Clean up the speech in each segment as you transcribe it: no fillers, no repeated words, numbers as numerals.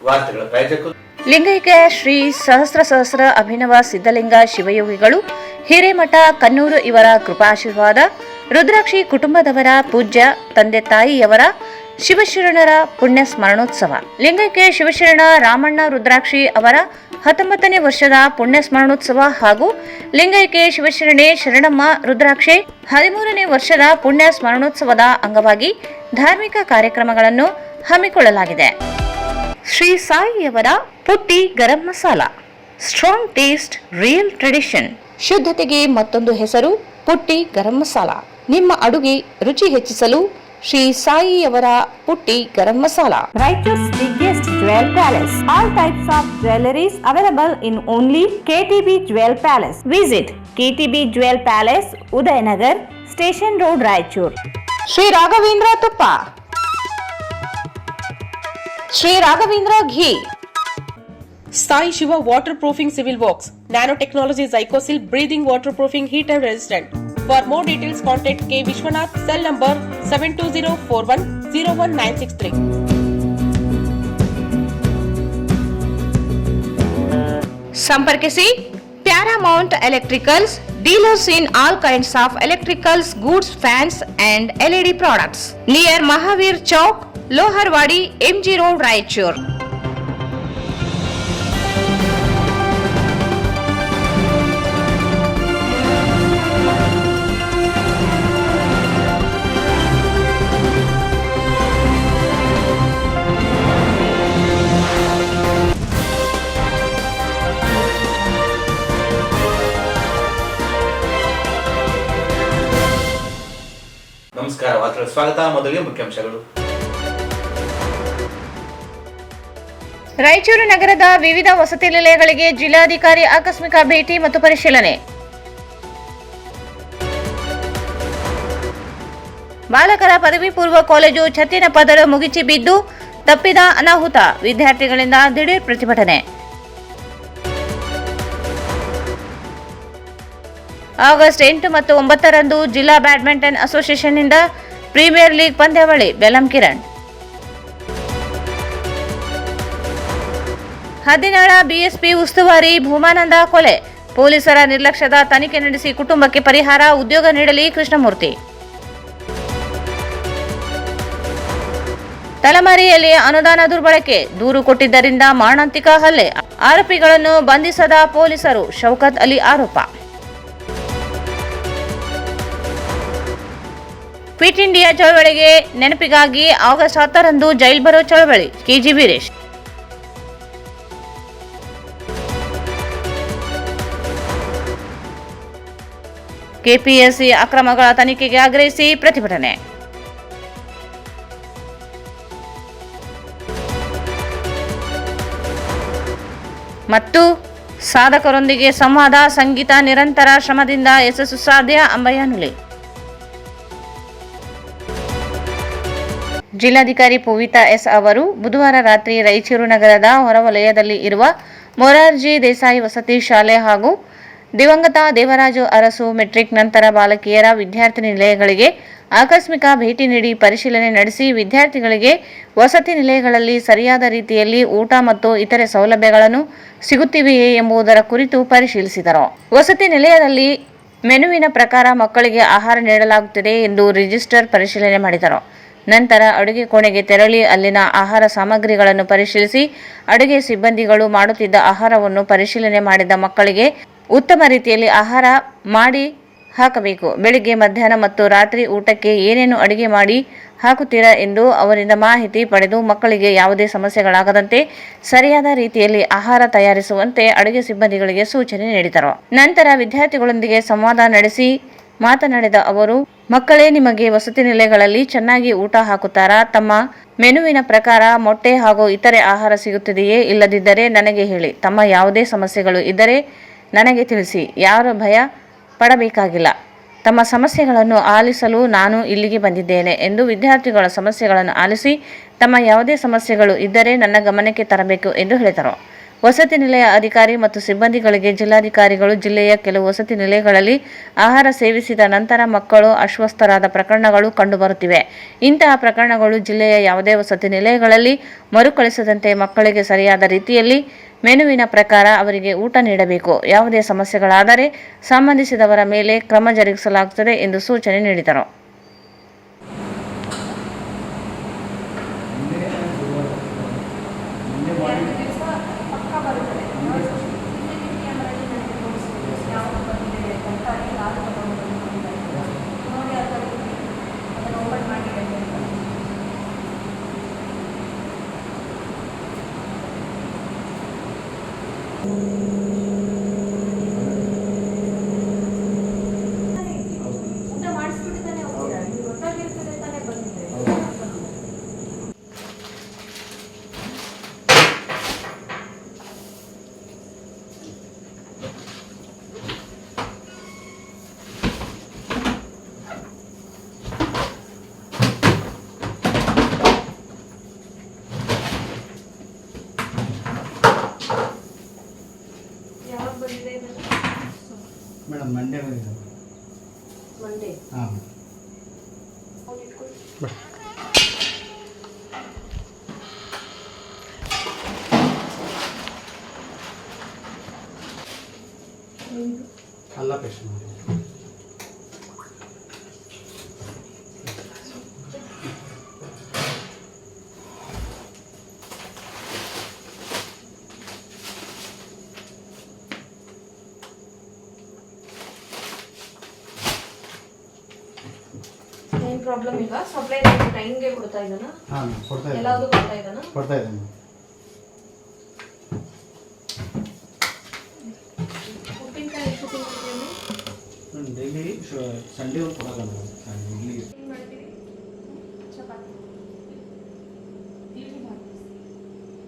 ವಾರ್ತೆಗಳ ಪ್ರಾಯೋಜಕರು ಲಿಂಗೈಕ್ಯ ಶ್ರೀ ಸಹಸ್ರ ಅಭಿನವ ಸಿದ್ಧಲಿಂಗ ಶಿವಯೋಗಿಗಳು ಹಿರೇಮಠ ಕನ್ನೂರು ಇವರ ಕೃಪಾಶೀರ್ವಾದ, ರುದ್ರಾಕ್ಷಿ ಕುಟುಂಬದವರ ಪೂಜ್ಯ ತಂದೆ ತಾಯಿಯವರ ಶಿವಶರಣರ ಪುಣ್ಯ ಸ್ಮರಣೋತ್ಸವ. ಲಿಂಗೈಕ್ಯ ಶಿವಶರಣ ರಾಮಣ್ಣ ರುದ್ರಾಕ್ಷಿ ಅವರ 19ನೇ ವರ್ಷದ ಪುಣ್ಯ ಸ್ಮರಣೋತ್ಸವ ಹಾಗೂ ಲಿಂಗೈಕ್ಯ ಶಿವಶರಣೆ ಶರಣಮ್ಮ ರುದ್ರಾಕ್ಷಿ 13ನೇ ವರ್ಷದ ಪುಣ್ಯ ಸ್ಮರಣೋತ್ಸವದ ಅಂಗವಾಗಿ ಧಾರ್ಮಿಕ ಕಾರ್ಯಕ್ರಮಗಳನ್ನು ಹಮ್ಮಿಕೊಳ್ಳಲಾಗಿದೆ. ಶ್ರೀ ಸಾಯಿಯವರ Putti garam masala, strong taste, real tradition. ಶುದ್ಧತೆಗೆ ಮತ್ತೊಂದು ಹೆಸರು ಪುಟ್ಟಿ ಗರಂ ಮಸಾಲ. ನಿಮ್ಮ ಅಡುಗೆ ರುಚಿ ಹೆಚ್ಚಿಸಲು ಶ್ರೀ ಸಾಯಿಯವರ Putti garam masala. Raichur's biggest jewel palace. All types of jewelries available in only KTB Jewel Palace. Visit KTB Jewel Palace, Udayanagar, Station Road, Raichur. Shri Raghavendra ತುಪ್ಪ, ಶ್ರೀ ರಾಘವೇಂದ್ರ ಘೀ. Sai Shiva Waterproofing Civil Works, Nanotechnology Zycosil Breathing Waterproofing Heater Resistant. For more details, contact K. Vishwanath, cell number 7204101963. ಸಂಪರ್ಕಿಸಿ Paramount electricals, dealers in all kinds of electricals goods, fans and LED products. Near Mahavir Chowk, Loharwadi, MG Road, Raichur. ನಮಸ್ಕಾರ. ವಾರ್ತೆಗಳ ಸ್ವಾಗತ. ಮೊದಲಿಗೆ ಮುಖ್ಯಾಂಶಗಳು. ರಾಯಚೂರು ನಗರದ ವಿವಿಧ ವಸತಿ ನಿಲಯಗಳಿಗೆ ಜಿಲ್ಲಾಧಿಕಾರಿ ಆಕಸ್ಮಿಕ ಭೇಟಿ ಮತ್ತು ಪರಿಶೀಲನೆ. ಬಾಲಕರ ಪದವಿ ಪೂರ್ವ ಕಾಲೇಜು ಛತ್ತಿನ ಪದರ ಮುಗಿಚಿ ಬಿದ್ದು ತಪ್ಪಿದ ಅನಾಹುತ, ವಿದ್ಯಾರ್ಥಿಗಳಿಂದ ದಿಢೀರ್ ಪ್ರತಿಭಟನೆ. ಆಗಸ್ಟ್ 8 ಮತ್ತು 9ರಂದು ಜಿಲ್ಲಾ ಬ್ಯಾಡ್ಮಿಂಟನ್ ಅಸೋಸಿಯೇಷನ್ನಿಂದ ಪ್ರೀಮಿಯರ್ ಲೀಗ್ ಪಂದ್ಯಾವಳಿ, ಬೆಲಂ ಕಿರಣ್. 17 ಬಿಎಸ್ಪಿ ಉಸ್ತುವಾರಿ ಭೂಮಾನಂದ ಕೊಲೆ, ಪೊಲೀಸರ ನಿರ್ಲಕ್ಷ್ಯದ ತನಿಖೆ ನಡೆಸಿ ಕುಟುಂಬಕ್ಕೆ ಪರಿಹಾರ, ಉದ್ಯೋಗ ನೀಡಲಿ ಕೃಷ್ಣಮೂರ್ತಿ. ತಲಮರಿಯಲ್ಲಿ ಅನುದಾನ ದುರ್ಬಳಕೆ, ದೂರು ಕೊಟ್ಟಿದ್ದರಿಂದ ಮಾರಣಾಂತಿಕ ಹಲ್ಲೆ, ಆರೋಪಿಗಳನ್ನು ಬಂಧಿಸದ ಪೊಲೀಸರು, ಶೌಕತ್ ಅಲಿ ಆರೋಪ. ಕ್ವಿಟ್ ಇಂಡಿಯಾ ಚಳವಳಿಗೆ ನೆನಪಿಗಾಗಿ ಆಗಸ್ಟ್ 10ರಂದು ಜೈಲ್ ಬರೋ ಚಳವಳಿ, ಕೆಜಿ ವೀರೇಶ್. ಕೆಪಿಎಸ್ಸಿ ಅಕ್ರಮಗಳ ತನಿಖೆಗೆ ಆಗ್ರಹಿಸಿ ಪ್ರತಿಭಟನೆ. ಮತ್ತು ಸಾಧಕರೊಂದಿಗೆ ಸಂವಾದ, ಸಂಗೀತ, ನಿರಂತರ ಶ್ರಮದಿಂದ ಯಶಸ್ಸು ಸಾಧ್ಯ, ಅಂಬಯ್ಯ ನುಲಿ. ಜಿಲ್ಲಾಧಿಕಾರಿ ಪೂವಿತಾ ಎಸ್ ಅವರು ಬುಧವಾರ ರಾತ್ರಿ ರಾಯಚೂರು ನಗರದ ಹೊರವಲಯದಲ್ಲಿ ಇರುವ ಮೊರಾರ್ಜಿ ದೇಸಾಯಿ ವಸತಿ ಶಾಲೆ ಹಾಗೂ ದಿವಂಗತ ದೇವರಾಜು ಅರಸು ಮೆಟ್ರಿಕ್ ನಂತರ ಬಾಲಕಿಯರ ವಿದ್ಯಾರ್ಥಿ ನಿಲಯಗಳಿಗೆ ಆಕಸ್ಮಿಕ ಭೇಟಿ ನೀಡಿ ಪರಿಶೀಲನೆ ನಡೆಸಿ ವಿದ್ಯಾರ್ಥಿಗಳಿಗೆ ವಸತಿ ನಿಲಯಗಳಲ್ಲಿ ಸರಿಯಾದ ರೀತಿಯಲ್ಲಿ ಊಟ ಮತ್ತು ಇತರೆ ಸೌಲಭ್ಯಗಳನ್ನು ಸಿಗುತ್ತಿವೆಯೇ ಎಂಬುದರ ಕುರಿತು ಪರಿಶೀಲಿಸಿದರು. ವಸತಿ ನಿಲಯದಲ್ಲಿ ಮೆನುವಿನ ಪ್ರಕಾರ ಮಕ್ಕಳಿಗೆ ಆಹಾರ ನೀಡಲಾಗುತ್ತಿದೆ ಎಂದು ರಿಜಿಸ್ಟರ್ ಪರಿಶೀಲನೆ ಮಾಡಿದರು. ನಂತರ ಅಡುಗೆ ಕೋಣೆಗೆ ತೆರಳಿ ಅಲ್ಲಿನ ಆಹಾರ ಸಾಮಗ್ರಿಗಳನ್ನು ಪರಿಶೀಲಿಸಿ ಅಡುಗೆ ಸಿಬ್ಬಂದಿಗಳು ಮಾಡುತ್ತಿದ್ದ ಆಹಾರವನ್ನು ಪರಿಶೀಲನೆ ಮಾಡಿದ ಮಕ್ಕಳಿಗೆ ಉತ್ತಮ ರೀತಿಯಲ್ಲಿ ಆಹಾರ ಮಾಡಿ ಹಾಕಬೇಕು. ಬೆಳಿಗ್ಗೆ, ಮಧ್ಯಾಹ್ನ ಮತ್ತು ರಾತ್ರಿ ಊಟಕ್ಕೆ ಏನೇನು ಅಡುಗೆ ಮಾಡಿ ಹಾಕುತ್ತೀರಾ ಎಂದು ಅವರಿಂದ ಮಾಹಿತಿ ಪಡೆದು ಮಕ್ಕಳಿಗೆ ಯಾವುದೇ ಸಮಸ್ಯೆಗಳಾಗದಂತೆ ಸರಿಯಾದ ರೀತಿಯಲ್ಲಿ ಆಹಾರ ತಯಾರಿಸುವಂತೆ ಅಡುಗೆ ಸಿಬ್ಬಂದಿಗಳಿಗೆ ಸೂಚನೆ ನೀಡಿದರು. ನಂತರ ವಿದ್ಯಾರ್ಥಿಗಳೊಂದಿಗೆ ಸಂವಾದ ನಡೆಸಿ ಮಾತನಾಡಿದ ಅವರು, ಮಕ್ಕಳೇ, ನಿಮಗೆ ವಸತಿ ನಿಲಯಗಳಲ್ಲಿ ಚೆನ್ನಾಗಿ ಊಟ ಹಾಕುತ್ತಾರಾ? ತಮ್ಮ ಮೆನುವಿನ ಪ್ರಕಾರ ಮೊಟ್ಟೆ ಹಾಗೂ ಇತರೆ ಆಹಾರ ಸಿಗುತ್ತಿದೆಯೇ? ಇಲ್ಲದಿದ್ದರೆ ನನಗೆ ಹೇಳಿ. ತಮ್ಮ ಯಾವುದೇ ಸಮಸ್ಯೆಗಳು ಇದ್ದರೆ ನನಗೆ ತಿಳಿಸಿ. ಯಾರು ಭಯ ಪಡಬೇಕಾಗಿಲ್ಲ. ತಮ್ಮ ಸಮಸ್ಯೆಗಳನ್ನು ಆಲಿಸಲು ನಾನು ಇಲ್ಲಿಗೆ ಬಂದಿದ್ದೇನೆ ಎಂದು ವಿದ್ಯಾರ್ಥಿಗಳ ಸಮಸ್ಯೆಗಳನ್ನು ಆಲಿಸಿ ತಮ್ಮ ಯಾವುದೇ ಸಮಸ್ಯೆಗಳು ಇದ್ದರೆ ನನ್ನ ಗಮನಕ್ಕೆ ತರಬೇಕು ಎಂದು ಹೇಳಿದರು. ವಸತಿ ನಿಲಯ ಅಧಿಕಾರಿ ಮತ್ತು ಸಿಬ್ಬಂದಿಗಳಿಗೆ ಜಿಲ್ಲಾಧಿಕಾರಿಗಳು ಜಿಲ್ಲೆಯ ಕೆಲವು ವಸತಿ ನಿಲಯಗಳಲ್ಲಿ ಆಹಾರ ಸೇವಿಸಿದ ನಂತರ ಮಕ್ಕಳು ಅಸ್ವಸ್ಥರಾದ ಪ್ರಕರಣಗಳು ಕಂಡುಬರುತ್ತಿವೆ. ಇಂತಹ ಪ್ರಕರಣಗಳು ಜಿಲ್ಲೆಯ ಯಾವುದೇ ವಸತಿ ನಿಲಯಗಳಲ್ಲಿ ಮರುಕಳಿಸದಂತೆ ಮಕ್ಕಳಿಗೆ ಸರಿಯಾದ ರೀತಿಯಲ್ಲಿ ಮೆನುವಿನ ಪ್ರಕಾರ ಅವರಿಗೆ ಊಟ ನೀಡಬೇಕು. ಯಾವುದೇ ಸಮಸ್ಯೆಗಳಾದರೆ ಸಂಬಂಧಿಸಿದವರ ಮೇಲೆ ಕ್ರಮ ಜರುಗಿಸಲಾಗುತ್ತದೆ ಎಂದು ಸೂಚನೆ ನೀಡಿದರು. ಮೇಡಮ್ ಮಂಡೇ ಹಾಂ ಅಲ್ಲ ಪೇಸ್ಟ್ ಮಾಡಿ ಏನು ಪ್ರಾಬ್ಲಮ್ ಇಲ್ಲ. ಸಪ್ಲೈ ಟೈಮ್ಗೆ ಕೊಡ್ತಾ ಇದ್ದಾನ? ಹಾಂ ಕೊಡ್ತಾ ಇದ್ದೀನಿ. ಎಲ್ಲಾದರೂ ಕೊಡ್ತಾ ಇದ್ದಾನ? ಕೊಡ್ತಾ ಇದ್ದೀನಿ ಉಪ್ಪಿನಕಾಯಿ ಎಷ್ಟು ತಿಂತೀವಿ? ಡೈಲಿ ಸಂಡೇ ಒಂದು ಕೊಡೋಲ್ಲ ಮೇಡಮ್. ಇಡ್ಲಿ ಏನು ಮಾಡ್ತೀವಿ? ಚಪಾತಿ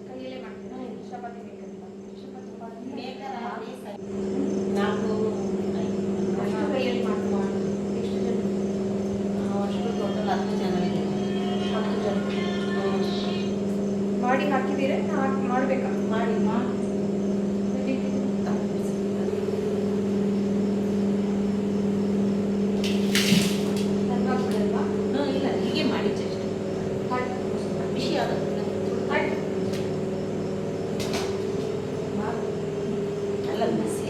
ಕೈಯಲ್ಲೇ ಮಾಡ್ತೀರಾ? ಚಪಾತಿ ಬೇಕಂತ ನಾಲ್ಕು ಅಷ್ಟು ಕೈಯಲ್ಲಿ ಮಾಡ್ತೀವಿ. ಎಷ್ಟು ಜನ? ಅಷ್ಟು ಟೋಟಲ್ 10 ಜನ ಇದ್ದೀವಿ. 10 ಜನ ಮಾಡಿ ಹಾಕಿದ್ದೀರಾ? ಮಾಡಬೇಕಾ? ಮಾಡಿ ಹಾಕ್ಬಿಡಲ್ವಾ? ಇಲ್ಲ ಹೀಗೆ ಮಾಡಿ ಜಸ್ಟ್ ಬಿಸಿ ಆಗುತ್ತೆ ಎಲ್ಲ ಬಿಸಿ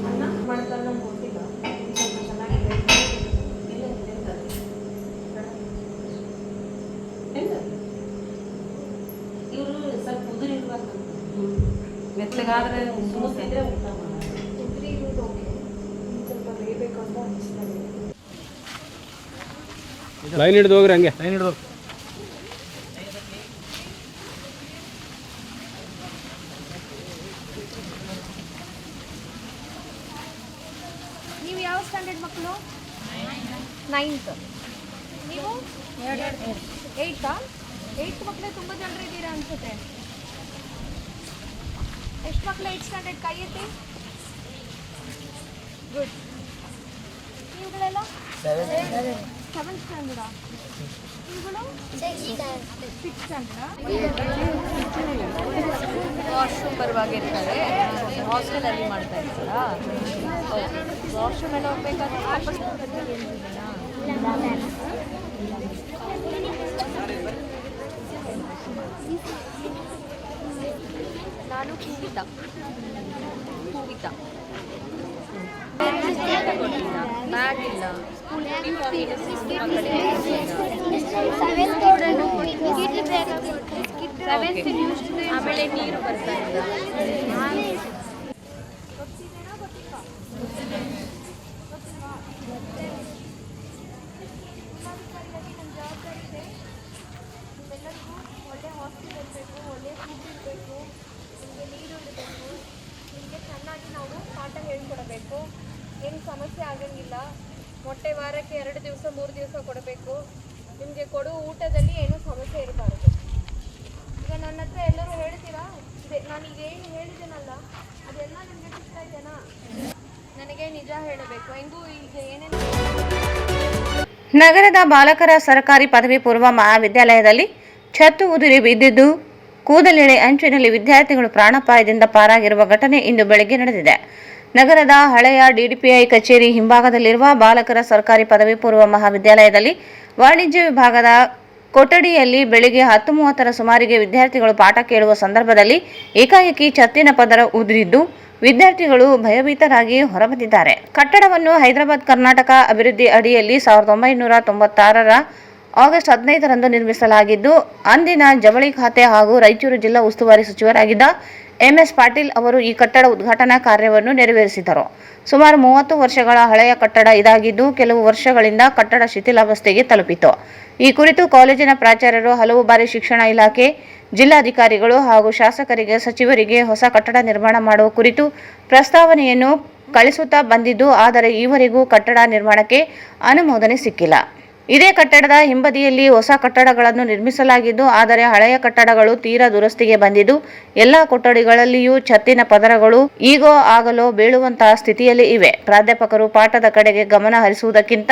ಅನ್ನ ಮಾಡ್ತಾರೆ ನಮ್ಗೆ ಗೊತ್ತಿಲ್ಲ. ಸ್ವಲ್ಪ ಚೆನ್ನಾಗಿದೆ. ಇಲ್ಲ ಇವರು ಸ್ವಲ್ಪ ಉದುರಿರ್ಬೇಕು ಮೆತ್ತಗಾದ್ರೆ ಮುಗಿಸಿದ್ರೆ ಊಟ ಮಾಡೋದು. ಉದ್ರಿ ಇರೋದು ಓಕೆ. ಸ್ವಲ್ಪ ಬೇಯಬೇಕು ಅಂತ ಅನಿಸ್ತಾ ಇದೆ. ಲೈನ್ ಹಿಡಿದು ಹೋಗ್ರಿ, ಹಂಗೆ ಲೈನ್ ಹಿಡಿದು ನೀವು ಯಾವ ಸ್ಟ್ಯಾಂಡರ್ಡ್ ಮಕ್ಕಳು? 9th. ನೀವು 8th? 8th ಮಕ್ಕಳೇ ತುಂಬ ಜನರು ಇದ್ದೀರಾ ಅನ್ಸುತ್ತೆ. ಎಷ್ಟು ಮಕ್ಕಳು 8th ಸ್ಟ್ಯಾಂಡರ್ಡ್? ಕೈ ಎತ್ತಿ. ಗುಡ್. ನೀವುಗಳೆಲ್ಲ 7th ಸ್ಟ್ಯಾಂಡರ್ಡಾ? ಇವುಗಳು 6th ಸ್ಟ್ಯಾಂಡರ್ಡಾ? ವಾಶ್ರೂಮ್ ಬರುವಾಗಿರ್ತಾರೆ. ಹಾಸ್ಟೆಲಲ್ಲಿ ಮಾಡ್ತಾ ಇರ್ತಾರಾ? ವಾಶ್ರೂಮ್ ಎಲ್ಲ ಹೋಗ್ಬೇಕಾದ್ರೆ ವಾಪಸ್ ನಾನು ಹೂವಿತ ಬ್ಯಾಗ್ ಇಲ್ಲ. ಸ್ಕೂಲ್ ಆಮೇಲೆ ನೀರು ಬರ್ತಾ ಇಲ್ಲ. ನಿಮ್ಮೆಲ್ಲರಿಗೂ ಒಳ್ಳೆ ಹಾಸ್ಟೆಲ್ ಇರಬೇಕು, ಒಳ್ಳೆ ಫುಡ್ ಇರಬೇಕು, ನಿಮಗೆ ನೀರು ಇರಬೇಕು, ನಿಮಗೆ ಚೆನ್ನಾಗಿ ನಾವು ಪಾಠ ಹೇಳ್ಕೊಡಬೇಕು. ಏನು ಸಮಸ್ಯೆ ಆಗಂಗಿಲ್ಲ. ಮೊಟ್ಟೆ ವಾರಕ್ಕೆ 2 ದಿವಸ 3 ದಿವಸ ಕೊಡಬೇಕು. ನಿಮಗೆ ಕೊಡುವ ಊಟದಲ್ಲಿ ಏನೂ ಸಮಸ್ಯೆ ಇರಬಾರ್ದು. ಈಗ ನನ್ನ ಹತ್ರ ಎಲ್ಲರೂ ಹೇಳ್ತೀರಾ? ನಾನೀಗ ಏನು ಹೇಳಿದ್ದೀನಲ್ಲ ಅದೆಲ್ಲ ನಿಮಗೆ ಸಿಗ್ತಾ ಇದೆಯಾ? ನನಗೆ ನಿಜ ಹೇಳಬೇಕು. ಹೆಂಗೂ ಈಗ ಏನೇನು ನಗರದ ಬಾಲಕರ ಸರ್ಕಾರಿ ಪದವಿ ಪೂರ್ವ ಮಹಾವಿದ್ಯಾಲಯದಲ್ಲಿ ಛತ್ತು ಉದುರಿ ಬಿದ್ದಿದ್ದು ಕೂದಲೆಳೆ ಅಂಚಿನಲ್ಲಿ ವಿದ್ಯಾರ್ಥಿಗಳು ಪ್ರಾಣಾಪಾಯದಿಂದ ಪಾರಾಗಿರುವ ಘಟನೆ ಇಂದು ಬೆಳಗ್ಗೆ ನಡೆದಿದೆ. ನಗರದ ಹಳೆಯ ಡಿಡಿಪಿಐ ಕಚೇರಿ ಹಿಂಭಾಗದಲ್ಲಿರುವ ಬಾಲಕರ ಸರ್ಕಾರಿ ಪದವಿ ಪೂರ್ವ ಮಹಾವಿದ್ಯಾಲಯದಲ್ಲಿ ವಾಣಿಜ್ಯ ವಿಭಾಗದ ಕೊಠಡಿಯಲ್ಲಿ ಬೆಳಿಗ್ಗೆ 10:30ರ ಸುಮಾರಿಗೆ ವಿದ್ಯಾರ್ಥಿಗಳು ಪಾಠ ಕೇಳುವ ಸಂದರ್ಭದಲ್ಲಿ ಏಕಾಏಕಿ ಛತ್ತಿನ ಪದರ ಉದುರಿದ್ದು ವಿದ್ಯಾರ್ಥಿಗಳು ಭಯಭೀತರಾಗಿ ಹೊರಬಂದಿದ್ದಾರೆ. ಕಟ್ಟಡವನ್ನು ಹೈದರಾಬಾದ್ ಕರ್ನಾಟಕ ಅಭಿವೃದ್ಧಿ ಅಡಿಯಲ್ಲಿ 1996ರ ಆಗಸ್ಟ್ 15ರಂದು ನಿರ್ಮಿಸಲಾಗಿದ್ದು, ಅಂದಿನ ಜವಳಿ ಖಾತೆ ಹಾಗೂ ರಾಯಚೂರು ಜಿಲ್ಲಾ ಉಸ್ತುವಾರಿ ಸಚಿವರಾಗಿದ್ದ MS ಪಾಟೀಲ್ ಅವರು ಈ ಕಟ್ಟಡ ಉದ್ಘಾಟನಾ ಕಾರ್ಯವನ್ನು ನೆರವೇರಿಸಿದರು. ಸುಮಾರು 30 ವರ್ಷಗಳ ಹಳೆಯ ಕಟ್ಟಡ ಇದಾಗಿದ್ದು, ಕೆಲವು ವರ್ಷಗಳಿಂದ ಕಟ್ಟಡ ಶಿಥಿಲಾವಸ್ಥೆಗೆ ತಲುಪಿತು. ಈ ಕುರಿತು ಕಾಲೇಜಿನ ಪ್ರಾಚಾರ್ಯರು ಹಲವು ಬಾರಿ ಶಿಕ್ಷಣ ಇಲಾಖೆ, ಜಿಲ್ಲಾಧಿಕಾರಿಗಳು ಹಾಗೂ ಶಾಸಕರಿಗೆ, ಸಚಿವರಿಗೆ ಹೊಸ ಕಟ್ಟಡ ನಿರ್ಮಾಣ ಮಾಡುವ ಕುರಿತು ಪ್ರಸ್ತಾವನೆಯನ್ನು ಕಳಿಸುತ್ತಾ ಬಂದಿದ್ದು, ಆದರೆ ಈವರೆಗೂ ಕಟ್ಟಡ ನಿರ್ಮಾಣಕ್ಕೆ ಅನುಮೋದನೆ ಸಿಕ್ಕಿಲ್ಲ. ಇದೇ ಕಟ್ಟಡದ ಹಿಂಬದಿಯಲ್ಲಿ ಹೊಸ ಕಟ್ಟಡಗಳನ್ನು ನಿರ್ಮಿಸಲಾಗಿದ್ದು, ಆದರೆ ಹಳೆಯ ಕಟ್ಟಡಗಳು ತೀರಾ ದುರಸ್ತಿಗೆ ಬಂದಿದ್ದು, ಎಲ್ಲ ಕೊಠಡಿಗಳಲ್ಲಿಯೂ ಛತ್ತಿನ ಪದರಗಳು ಈಗೋ ಆಗಲೋ ಬೀಳುವಂತಹ ಸ್ಥಿತಿಯಲ್ಲಿ ಇವೆ. ಪ್ರಾಧ್ಯಾಪಕರು ಪಾಠದ ಕಡೆಗೆ ಗಮನ ಹರಿಸುವುದಕ್ಕಿಂತ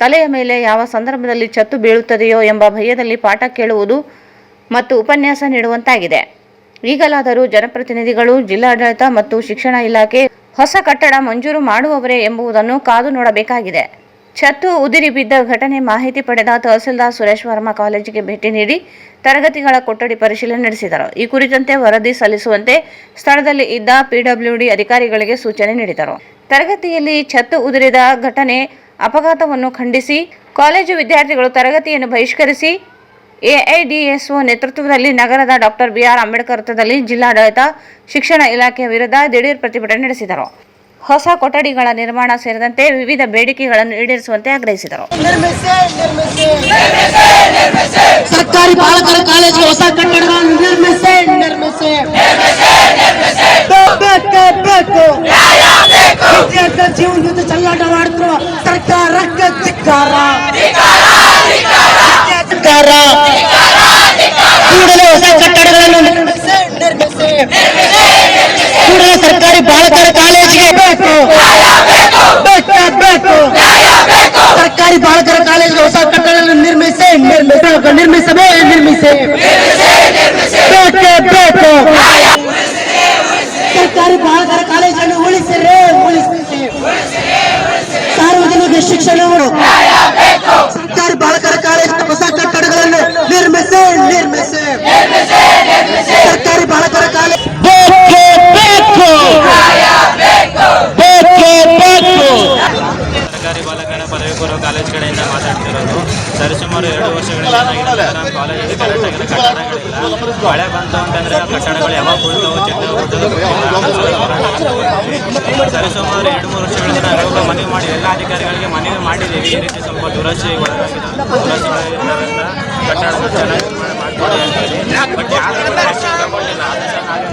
ತಲೆಯ ಮೇಲೆ ಯಾವ ಸಂದರ್ಭದಲ್ಲಿ ಛತ್ತು ಬೀಳುತ್ತದೆಯೋ ಎಂಬ ಭಯದಲ್ಲಿ ಪಾಠ ಕೇಳುವುದು ಮತ್ತು ಉಪನ್ಯಾಸ ನೀಡುವಂತಾಗಿದೆ. ಈಗಲಾದರೂ ಜನಪ್ರತಿನಿಧಿಗಳು, ಜಿಲ್ಲಾಡಳಿತ ಮತ್ತು ಶಿಕ್ಷಣ ಇಲಾಖೆ ಹೊಸ ಕಟ್ಟಡ ಮಂಜೂರು ಮಾಡುವವರೇ ಎಂಬುದನ್ನು ಕಾದು ನೋಡಬೇಕಾಗಿದೆ. ಛತ್ತು ಉದಿರಿ ಬಿದ್ದ ಘಟನೆ ಮಾಹಿತಿ ಪಡೆದ ತಹಸೀಲ್ದಾರ್ ಸುರೇಶ್ ವರ್ಮಾ ಕಾಲೇಜಿಗೆ ಭೇಟಿ ನೀಡಿ ತರಗತಿಗಳ ಕೊಠಡಿ ಪರಿಶೀಲನೆ ನಡೆಸಿದರು. ಈ ಕುರಿತಂತೆ ವರದಿ ಸಲ್ಲಿಸುವಂತೆ ಸ್ಥಳದಲ್ಲಿ ಇದ್ದ PWD ಅಧಿಕಾರಿಗಳಿಗೆ ಸೂಚನೆ ನೀಡಿದರು. ತರಗತಿಯಲ್ಲಿ ಛತ್ತು ಉದುರಿದ ಘಟನೆ ಅಪಘಾತವನ್ನು ಖಂಡಿಸಿ ಕಾಲೇಜು ವಿದ್ಯಾರ್ಥಿಗಳು ತರಗತಿಯನ್ನು ಬಹಿಷ್ಕರಿಸಿ AIDSO ನೇತೃತ್ವದಲ್ಲಿ ನಗರದ ಡಾಕ್ಟರ್ BR ಅಂಬೇಡ್ಕರ್ ವೃತ್ತದಲ್ಲಿ ಜಿಲ್ಲಾಡಳಿತ, ಶಿಕ್ಷಣ ಇಲಾಖೆಯ ವಿರುದ್ಧ ದಿಢೀರ್ ಪ್ರತಿಭಟನೆ ನಡೆಸಿದರು. ಹೊಸ ಕೊಠಡಿಗಳ ನಿರ್ಮಾಣ ಸೇರಿದಂತೆ ವಿವಿಧ ಬೇಡಿಕೆಗಳನ್ನು ಈಡೇರಿಸುವಂತೆ ಆಗ್ರಹಿಸಿದರು. ಸರ್ಕಾರಿ ಬಾಲಕರ ಕಾಲೇಜಿಗೆ ಹೊಸ ಕಟ್ಟಡಗಳನ್ನು ನಿರ್ಮಿಸಿ ವಿದ್ಯಾರ್ಥಿಗಳ ಜೀವನ ಜೊತೆ ಚೆಲ್ಲಾಟ ಮಾಡುತ್ತಿರುವ ಸರ್ಕಾರಕ್ಕೆ ಧಿಕ್ಕಾರ. ಕೂಡಲೇ ಹೊಸ ಕಟ್ಟಡಗಳನ್ನು ನಿರ್ಮಿಸಿ ಕೂಡಲೇ ಸರ್ಕಾರಿ ಬಾಲಕರ ಕಾಲೇಜಿಗೆ ಬೇಕು. ಸರ್ಕಾರಿ ಬಾಲಕರ ಕಾಲೇಜಿಗೆ ಹೊಸ ಕಟ್ಟಡಗಳನ್ನು ನಿರ್ಮಿಸಿ ಬೇಕು. ಸರ್ಕಾರಿ ಬಾಲಕರ ಕಾಲೇಜನ್ನು ಉಳಿಸಿರಿ. ಸಾರ್ವಜನಿಕ ಶಿಕ್ಷಣವನ್ನು ಸರ್ಕಾರಿ ಬಾಲಕರ ಕಾಲೇಜಿನ ಹೊಸ ಕಟ್ಟಡಗಳನ್ನು ನಿರ್ಮಿಸಿ ಸರ್ಕಾರಿ ಬಾಲಕರ ಕಾಲೇಜ್ ಸರ್ಕಾರಿ ಬಾಲಕರ ಪದವಿ ಪೂರ್ವ ಕಾಲೇಜ್ ಕಡೆಯಿಂದ ಮಾತಾಡ್ತಿರೋದು. ಸರಿಸುಮಾರು 2 ವರ್ಷಗಳಿಂದ ನಮ್ಮ ಕಾಲೇಜಲ್ಲಿ ಕರೆಕ್ಟಾಗಿರೋ ಕಟ್ಟಡಗಳಿಲ್ಲ. ಮಳೆ ಬಂತು ಅಂತಂದರೆ ಆ ಕಟ್ಟಡಗಳು ಯಾವಾಗ ಸರಿಸುಮಾರು 2-3 ವರ್ಷಗಳಿಂದ ನಾವು ಮನವಿ ಮಾಡಿ ಎಲ್ಲ ಅಧಿಕಾರಿಗಳಿಗೆ ಮನವಿ ಮಾಡಿದ್ದೀವಿ. ಈ ರೀತಿ ಸ್ವಲ್ಪ ದುರಸ್ತಿ ಒಳಗಾಗಿರೋದ್ರಿಂದ ಕಟ್ಟಡ ಚೆನ್ನಾಗಿ ಮಾಡಿಕೊಡಿ ಅಂತೇಳಿ. ಬಟ್ ಯಾರು ತಗೊಂಡಿಲ್ಲ. ನಾವೇನು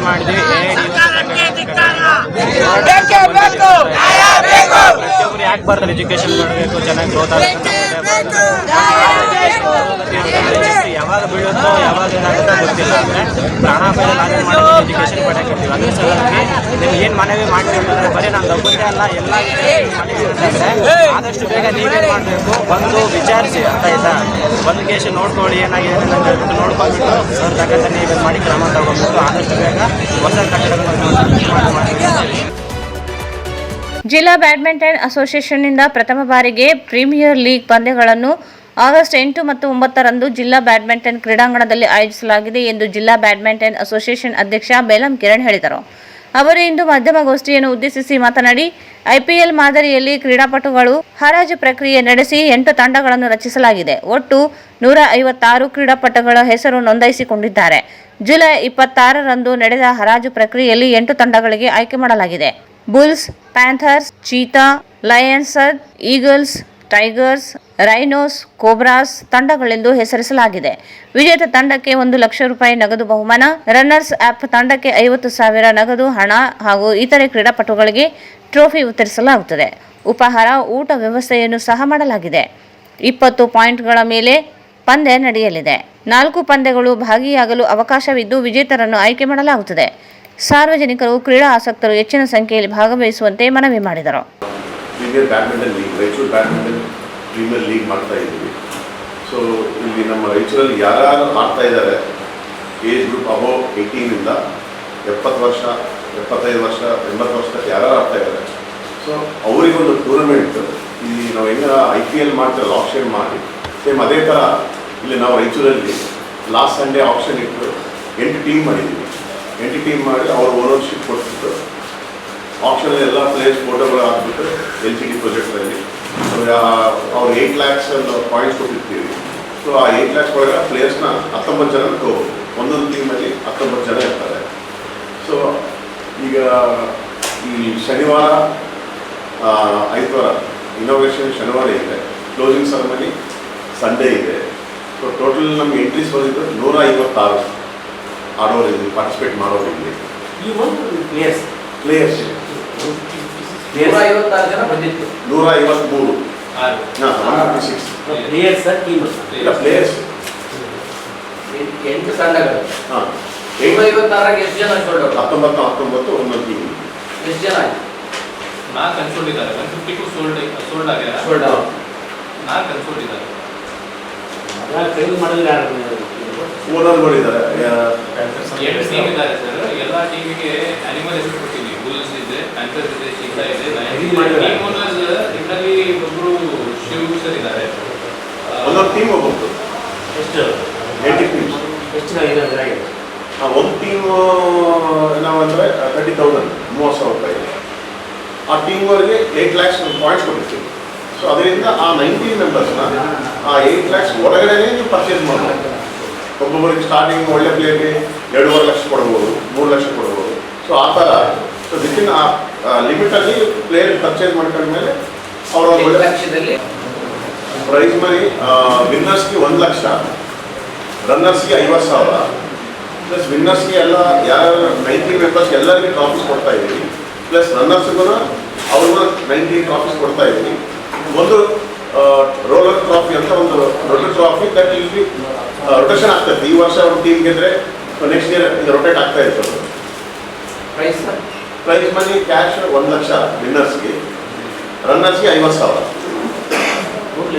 ಮಾಡಿದ್ವಿ, ಪ್ರತಿಯೊಬ್ಬರು ಯಾಕೆ ಬರ್ತಾರೆ, ಎಜುಕೇಶನ್ ಮಾಡಬೇಕು, ಚೆನ್ನಾಗಿ ಗ್ರೋತ್ ಆಗಬೇಕು. ಯಾವಾಗ ಬೀಳುತ್ತೋ ಯಾವಾಗ ಏನಾಗುತ್ತೋ ಗೊತ್ತಿಲ್ಲ. ಅಂದರೆ ಪ್ರಾಣಾಪಾಯ ನಾವೇನು ಮಾಡೋದು ಎಜುಕೇಶನ್ ಪಡೆಯಾಕಿರ್ತೀವಿ. ಅದ್ರ ಸಲುವಾಗಿ ನೀವು ಏನು ಮನವಿ ಮಾಡ್ತೀವಿ ಅಂದರೆ ಬರೀ ನಾನು ಒಬ್ಬಂದೇ ಅಲ್ಲ, ಎಲ್ಲ ಮನವಿ ಅಂತಂದರೆ ಆದಷ್ಟು ಬೇಗ ನೀವೇನು ಮಾಡಬೇಕು, ಬಂದು ವಿಚಾರಿಸಿ ಅಂತ ಆಯ್ತಾ. ಒಂದು ಕೇಸ್ ನೋಡ್ಕೊಳ್ಳಿ ಏನಾಗಿದೆ ಅಂತ ಹೇಳ್ಬಿಟ್ಟು ನೋಡ್ಕೊಂಡ್ಬಿಟ್ಟು ಅವ್ರ ತಕ್ಕಂತೆ ನೀವೇನು ಮಾಡಿ ಕ್ರಮ ತಗೊಂಡ್ಬಿಟ್ಟು ಆದಷ್ಟು ಬೇಗ ಹೊಸ ಕಟ್ಟಡಗಳನ್ನು ಮಾಡಿ. ಜಿಲ್ಲಾ ಬ್ಯಾಡ್ಮಿಂಟನ್ ಅಸೋಸಿಯೇಷನ್ನಿಂದ ಪ್ರಥಮ ಬಾರಿಗೆ ಪ್ರೀಮಿಯರ್ ಲೀಗ್ ಪಂದ್ಯಗಳನ್ನು ಆಗಸ್ಟ್ 8 ಮತ್ತು 9ರಂದು ಜಿಲ್ಲಾ ಬ್ಯಾಡ್ಮಿಂಟನ್ ಕ್ರೀಡಾಂಗಣದಲ್ಲಿ ಆಯೋಜಿಸಲಾಗಿದೆ ಎಂದು ಜಿಲ್ಲಾ ಬ್ಯಾಡ್ಮಿಂಟನ್ ಅಸೋಸಿಯೇಷನ್ ಅಧ್ಯಕ್ಷ ಬೇಲಂ ಕಿರಣ್ ಹೇಳಿದರು. ಅವರು ಇಂದು ಮಾಧ್ಯಮಗೋಷ್ಠಿಯನ್ನು ಉದ್ದೇಶಿಸಿ ಮಾತನಾಡಿ, IPL ಮಾದರಿಯಲ್ಲಿ ಕ್ರೀಡಾಪಟುಗಳು ಹರಾಜು ಪ್ರಕ್ರಿಯೆ ನಡೆಸಿ 8 ತಂಡಗಳನ್ನು ರಚಿಸಲಾಗಿದೆ. ಒಟ್ಟು 156 ಕ್ರೀಡಾಪಟುಗಳ ಹೆಸರು ನೋಂದಾಯಿಸಿಕೊಂಡಿದ್ದಾರೆ. ಜುಲೈ 26ರಂದು ನಡೆದ ಹರಾಜು ಪ್ರಕ್ರಿಯೆಯಲ್ಲಿ 8 ತಂಡಗಳಿಗೆ ಆಯ್ಕೆ ಮಾಡಲಾಗಿದೆ. Bulls, Panthers, Cheetah, Lions, Eagles, Tigers, Rhinos, Cobras ತಂಡಗಳೆಂದು ಹೆಸರಿಸಲಾಗಿದೆ. ವಿಜೇತ ತಂಡಕ್ಕೆ 1 ಲಕ್ಷ ರೂಪಾಯಿ ನಗದು ಬಹುಮಾನ, ರನ್ನರ್ಸ್ ಅಪ್ ತಂಡಕ್ಕೆ 50,000 ನಗದು ಹಣ ಹಾಗೂ ಇತರೆ ಕ್ರೀಡಾಪಟುಗಳಿಗೆ ಟ್ರೋಫಿ ವಿತರಿಸಲಾಗುತ್ತದೆ. ಉಪಹಾರ, ಊಟ ವ್ಯವಸ್ಥೆಯನ್ನು ಸಹ ಮಾಡಲಾಗಿದೆ. 20 ಪಾಯಿಂಟ್ಗಳ ಮೇಲೆ ಪಂದ್ಯ ನಡೆಯಲಿದೆ. 4 ಪಂದ್ಯಗಳು ಭಾಗಿಯಾಗಲು ಅವಕಾಶವಿದ್ದು ವಿಜೇತರನ್ನು ಆಯ್ಕೆ ಮಾಡಲಾಗುತ್ತದೆ. ಸಾರ್ವಜನಿಕರು, ಕ್ರೀಡಾ ಆಸಕ್ತರು ಹೆಚ್ಚಿನ ಸಂಖ್ಯೆಯಲ್ಲಿ ಭಾಗವಹಿಸುವಂತೆ ಮನವಿ ಮಾಡಿದರು. Premier badminton league, Raichur badminton premier league ಮಾಡ್ತಾ ಇದ್ದೀವಿ. ಸೊ ಇಲ್ಲಿ ನಮ್ಮ ರಾಯಚೂರಲ್ಲಿ ಯಾರ್ಯಾರು ಆಡ್ತಾ ಇದ್ದಾರೆ ಏಜ್ ಗ್ರೂಪ್ ಅಬೋವ್ 18ಇಂದ 70 ವರ್ಷ 75 ವರ್ಷ 80 ವರ್ಷ ಯಾರು ಆಡ್ತಾ ಇದ್ದಾರೆ. ಸೊ ಅವರಿಗೊಂದು ಟೂರ್ನಮೆಂಟ್ ಇಲ್ಲಿ ನಾವು ಹೆಂಗ IPL ಮಾಡ್ತೀವಲ್ಲ ಆಪ್ಷನ್ ಮಾಡಿ ಸೇಮ್ ಅದೇ ಥರ ಇಲ್ಲಿ ನಾವು ರಾಯಚೂರಲ್ಲಿ ಲಾಸ್ಟ್ ಸಂಡೇ ಆಪ್ಷನ್ ಇಟ್ಟು 8 ಟೀಮ್ ಮಾಡಿದ್ದೀವಿ. 8 ಟೀಮ್ ಮಾಡಿ ಅವ್ರ ಓನರ್ಶಿಪ್ ಕೊಟ್ಬಿಟ್ಟು ಆಪ್ಷನಲ್ಲಿ ಎಲ್ಲ ಪ್ಲೇಯರ್ಸ್ ಫೋಟೋಗಳು ಹಾಕ್ಬಿಟ್ಟು LCD ಪ್ರೊಜೆಕ್ಟಲ್ಲಿ ಅವ್ರು 8 lakhs ಪಾಯಿಂಟ್ಸ್ ಕೊಟ್ಟಿರ್ತೀವಿ. ಸೊ ಆ 8 lakhs ಒಳಗೆ ಪ್ಲೇಯರ್ಸ್ನ 19 ಜನ ತಗೋಬೋದು. ಒಂದೊಂದು ಟೀಮಲ್ಲಿ 19 ಜನ ಇರ್ತಾರೆ. ಸೊ ಈಗ ಈ ಶನಿವಾರ ಐತವಾರ ಇನೋವೇಷನ್ ಶನಿವಾರ ಇದೆ, ಕ್ಲೋಸಿಂಗ್ ಸೆರೆಮನಿ ಸಂಡೇ ಇದೆ. ಸೊ ಟೋಟಲ್ ನಮ್ಗೆ ಎಂಟ್ರೀಸ್ ಬಂದಿದ್ದು 156 ಆಡೋರು ಇಲ್ಲಿ ಪಾರ್ಟಿಸಿಪೇಟ್ ಮಾಡೋರು ಇಲ್ಲಿ ಪ್ಲೇಯರ್ಸ್ 156 ಜನ ಬಂದಿತ್ತು. 153 ಇಲ್ಲ ಪ್ಲೇಯರ್ಸ್ 8 ತಂಡಗಳು. ಹಾಂ 156 ಎಷ್ಟು ಜನ ಸೋಲ್ಡ್ 19 ಒಂದೊಂದು ಟೀಮ್ ಎಷ್ಟು ಜನ ಆಯ್ತು? 4 ಕನ್ಸೋಲ್ಡ್ ಇದ್ದಾರೆ. 152 ಸೋಲ್ಡ್ ಆಗ್ಯಾರ. ಸೋಲ್ಡ್ 4 ಕನ್ಸೋಲ್ಡ್ ಇದ್ದಾರೆ. ಓನರ್ಗಳಿದ್ದಾರೆ 8 ಟೀಮ್ ಇದ್ದಾರೆ ಸರ್. ಎಲ್ಲ ಟೀಮಿಗೆ ಅನಿಮಲ್ ಹೆಸರು ಕೊಟ್ಟಿದ್ವಿ. ಬುಲ್ಸ್ ಇದೆ, ಪ್ಯಾಂಥರ್ಸ್ ಇದೆ, ಚೀತಾ ಇದೆ. ಟೀಮ್ ಓನರ್ಸ್ ಇದರಲ್ಲಿ ಒಬ್ಬರು ಶಿವ್ ಸರ್ ಇದ್ದಾರೆ. ಒಂದೊಂದು ಟೀಮ್ ಒಬ್ಬೊಬ್ರು ಎಷ್ಟು 80 ಟೀಮ್ಸ್. ಎಷ್ಟು ಜನ ಇದ್ದಾರೆ? ಒಂದು ಟೀಮ್ ನಾವಂದರೆ 30,000 30,000 ರೂಪಾಯಿ. ಆ ಟೀಮ್ವರೆಗೆ 8 lakhs ಪಾಯಿಂಟ್ಸ್ ಕೊಟ್ಟಿರ್ತೀವಿ. ಸೊ ಅದರಿಂದ ಆ 19 ಮೆಂಬರ್ಸ್ನ ಆ 8 lakhs ಒಳಗಡೆ ನೀವು ಪರ್ಚೇಸ್ ಮಾಡ್ಬೋದು. ಒಬ್ಬೊಬ್ಬರಿಗೆ ಸ್ಟಾರ್ಟಿಂಗ್ ಒಳ್ಳೆ ಪ್ಲೇಯರ್ಗೆ 2.5 ಲಕ್ಷ ಕೊಡ್ಬೋದು, 3 ಲಕ್ಷ ಕೊಡ್ಬೋದು. ಸೊ ಆ ಥರ ಸೊ ವಿತಿನ್ ಆ ಲಿಮಿಟಲ್ಲಿ ಪ್ಲೇಯರ್ ಪರ್ಚೇಸ್ ಮಾಡ್ಕೊಂಡ್ಮೇಲೆ ಅವರು ಒಳ್ಳೆ ಲಕ್ಷದಲ್ಲಿ ಪ್ರೈಸ್ ಮನಿ ವಿನ್ನರ್ಸ್ಗೆ 1 ಲಕ್ಷ, ರನ್ನರ್ಸ್ಗೆ 50,000 ಪ್ಲಸ್ ವಿನ್ನರ್ಸ್ಗೆ ಎಲ್ಲ ಯಾರು 19 ಮೆಂಬರ್ಸ್ ಎಲ್ಲರಿಗೆ ಟ್ರಾಫೀಸ್ ಕೊಡ್ತಾ ಇದ್ದೀವಿ. ಪ್ಲಸ್ ರನ್ನರ್ಸ್ಗೂ ಅವ್ರಿಗೂ 19 ಟ್ರಾಫೀಸ್ ಕೊಡ್ತಾ ಇದ್ದೀವಿ. ಒಂದು ರೋಲರ್ ಟ್ರಾಫಿ ಅಂತ ಒಂದು ದೊಡ್ಡ ಟ್ರಾಫಿ ದಟ್ ಇಲ್ಲಿ ರೊಟೇಷನ್ ಆಗ್ತದೆ. ಈ ವರ್ಷ ಒಂದು ಟೀಮ್ ಗೆದ್ರೆ ನೆಕ್ಸ್ಟ್ ಇಯರ್ ಇದು ರೊಟೇಟ್ ಆಗ್ತಾ ಇರ್ತದೆ. ಪ್ರೈಸ್ ಮನಿ ಕ್ಯಾಶ್ 1 ಲಕ್ಷ ವಿನ್ನರ್ಸ್ಗೆ, ರನ್ನರ್ಸ್ಗೆ 50,000.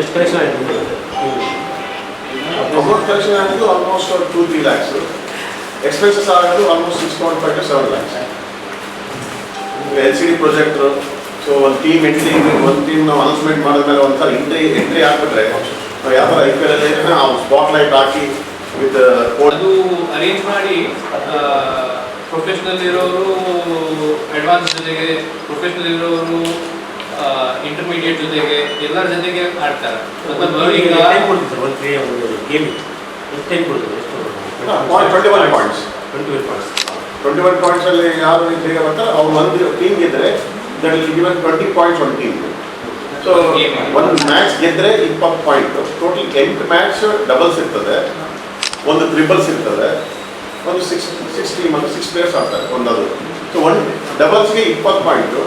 ಎಷ್ಟು ಕಲೆಕ್ಷನ್ ಆಯಿತು? ಅಮೌಂಟ್ ಕಲೆಕ್ಷನ್ ಆಗಿದ್ದು ಆಲ್ಮೋಸ್ಟ್ 2-3 lakhs. ಎಕ್ಸ್ಪೆನ್ಸಸ್ ಆಗೋದು almost 6.5 to 7 lakhs. LCD projector. So ಒಂದು ಟೀಮ್ ನಾವು ಅನೌನ್ಸ್ಮೆಂಟ್ ಮಾಡಿದ್ಮೇಲೆ ಒಂಥರ ಎಂಟ್ರಿ ಹಾಕ್ಬಿಟ್ರೆ ನಾವು ಯಾವ ಥರ IPL ಅಲ್ಲಿ ನಾವು ಸ್ಪಾಟ್ ಲೈಟ್ ಹಾಕಿ ವಿತ್ ಅದು ಅರೇಂಜ್ ಮಾಡಿ ಪ್ರೊಫೆಷನಲ್ ಇರೋರು ಅಡ್ವಾನ್ಸ್ ಜೊತೆಗೆ, ಪ್ರೊಫೆಷನಲ್ ಇರೋರು ಇಂಟರ್ಮೀಡಿಯೇಟ್ ಜೊತೆಗೆ, ಎಲ್ಲರ ಜೊತೆಗೆ ಆಡ್ತಾರೆ. ಈಗ 21 ಪಾಯಿಂಟ್ಸ್. 21 ಪಾಯಿಂಟ್ಸ್ ಅಲ್ಲಿ ಯಾರು ಹೇಗೆ ಬರ್ತಾರೆ ಅವ್ರು ಒಂದು ಟೀಮ್ ಗೆದ್ದರೆ ದಟ್ ವಿಲ್ ಗಿವನ್ 20 ಪಾಯಿಂಟ್ಸ್ ಒಂದು ಟೀಮ್. ಸೊ ಒಂದು ಮ್ಯಾಚ್ ಗೆದ್ದರೆ 20 ಪಾಯಿಂಟ್. ಟೋಟಲ್ 8 ಮ್ಯಾಚ್ ಡಬಲ್ಸ್ ಇರ್ತದೆ, ಒಂದು ಟ್ರಿಬಲ್ಸ್ ಇರ್ತದೆ, ಒಂದು 6 ಟೀಮ್ ಅಂದರೆ 6 ಪ್ಲೇಯರ್ಸ್ ಆಡ್ತಾರೆ ಒಂದದು. ಸೊ ಒಂದು ಡಬಲ್ಸ್ಗೆ 20 ಪಾಯಿಂಟು.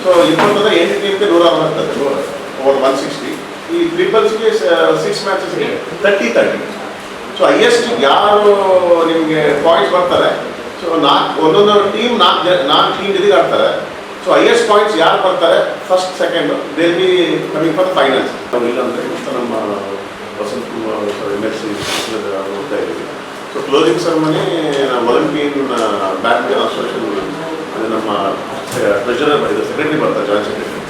ಸೊ 20 ಅಂದರೆ 8 ಟೀಮ್ಗೆ 160 ಓವರ್ 160. ಈ ಟ್ರಿಬಲ್ಸ್ಗೆ 6 ಮ್ಯಾಚಸ್ಗೆ 30. ಸೊ ಹೈಯೆಸ್ಟ್ ಯಾರು ನಿಮಗೆ ಪಾಯಿಂಟ್ಸ್ ಬರ್ತಾರೆ, ಸೊ ಒಂದೊಂದು ಟೀಮ್ 4 ಟೀಮ್ ಜೊತೆಗೆ ಆಡ್ತಾರೆ. ಸೊ ಹೈಯೆಸ್ಟ್ ಪಾಯಿಂಟ್ಸ್ ಯಾರು ಬರ್ತಾರೆ first second they will be coming for finals. ಇಲ್ಲಾಂದರೆ ನಮ್ಮ ವಸಂತ್ ಕುಮಾರ್ MLC ನೋಡ್ತಾ ಇದ್ದೀವಿ. So closing ceremony Olympian badminton association ಅದು ನಮ್ಮ ಟ್ರೆಜರರ್ ಇದು ಸೆಕ್ರೆಟರಿ ಬರ್ತಾರೆ, ಜಾಯಿಂಟ್ ಸೆಕ್ರೆಟರಿ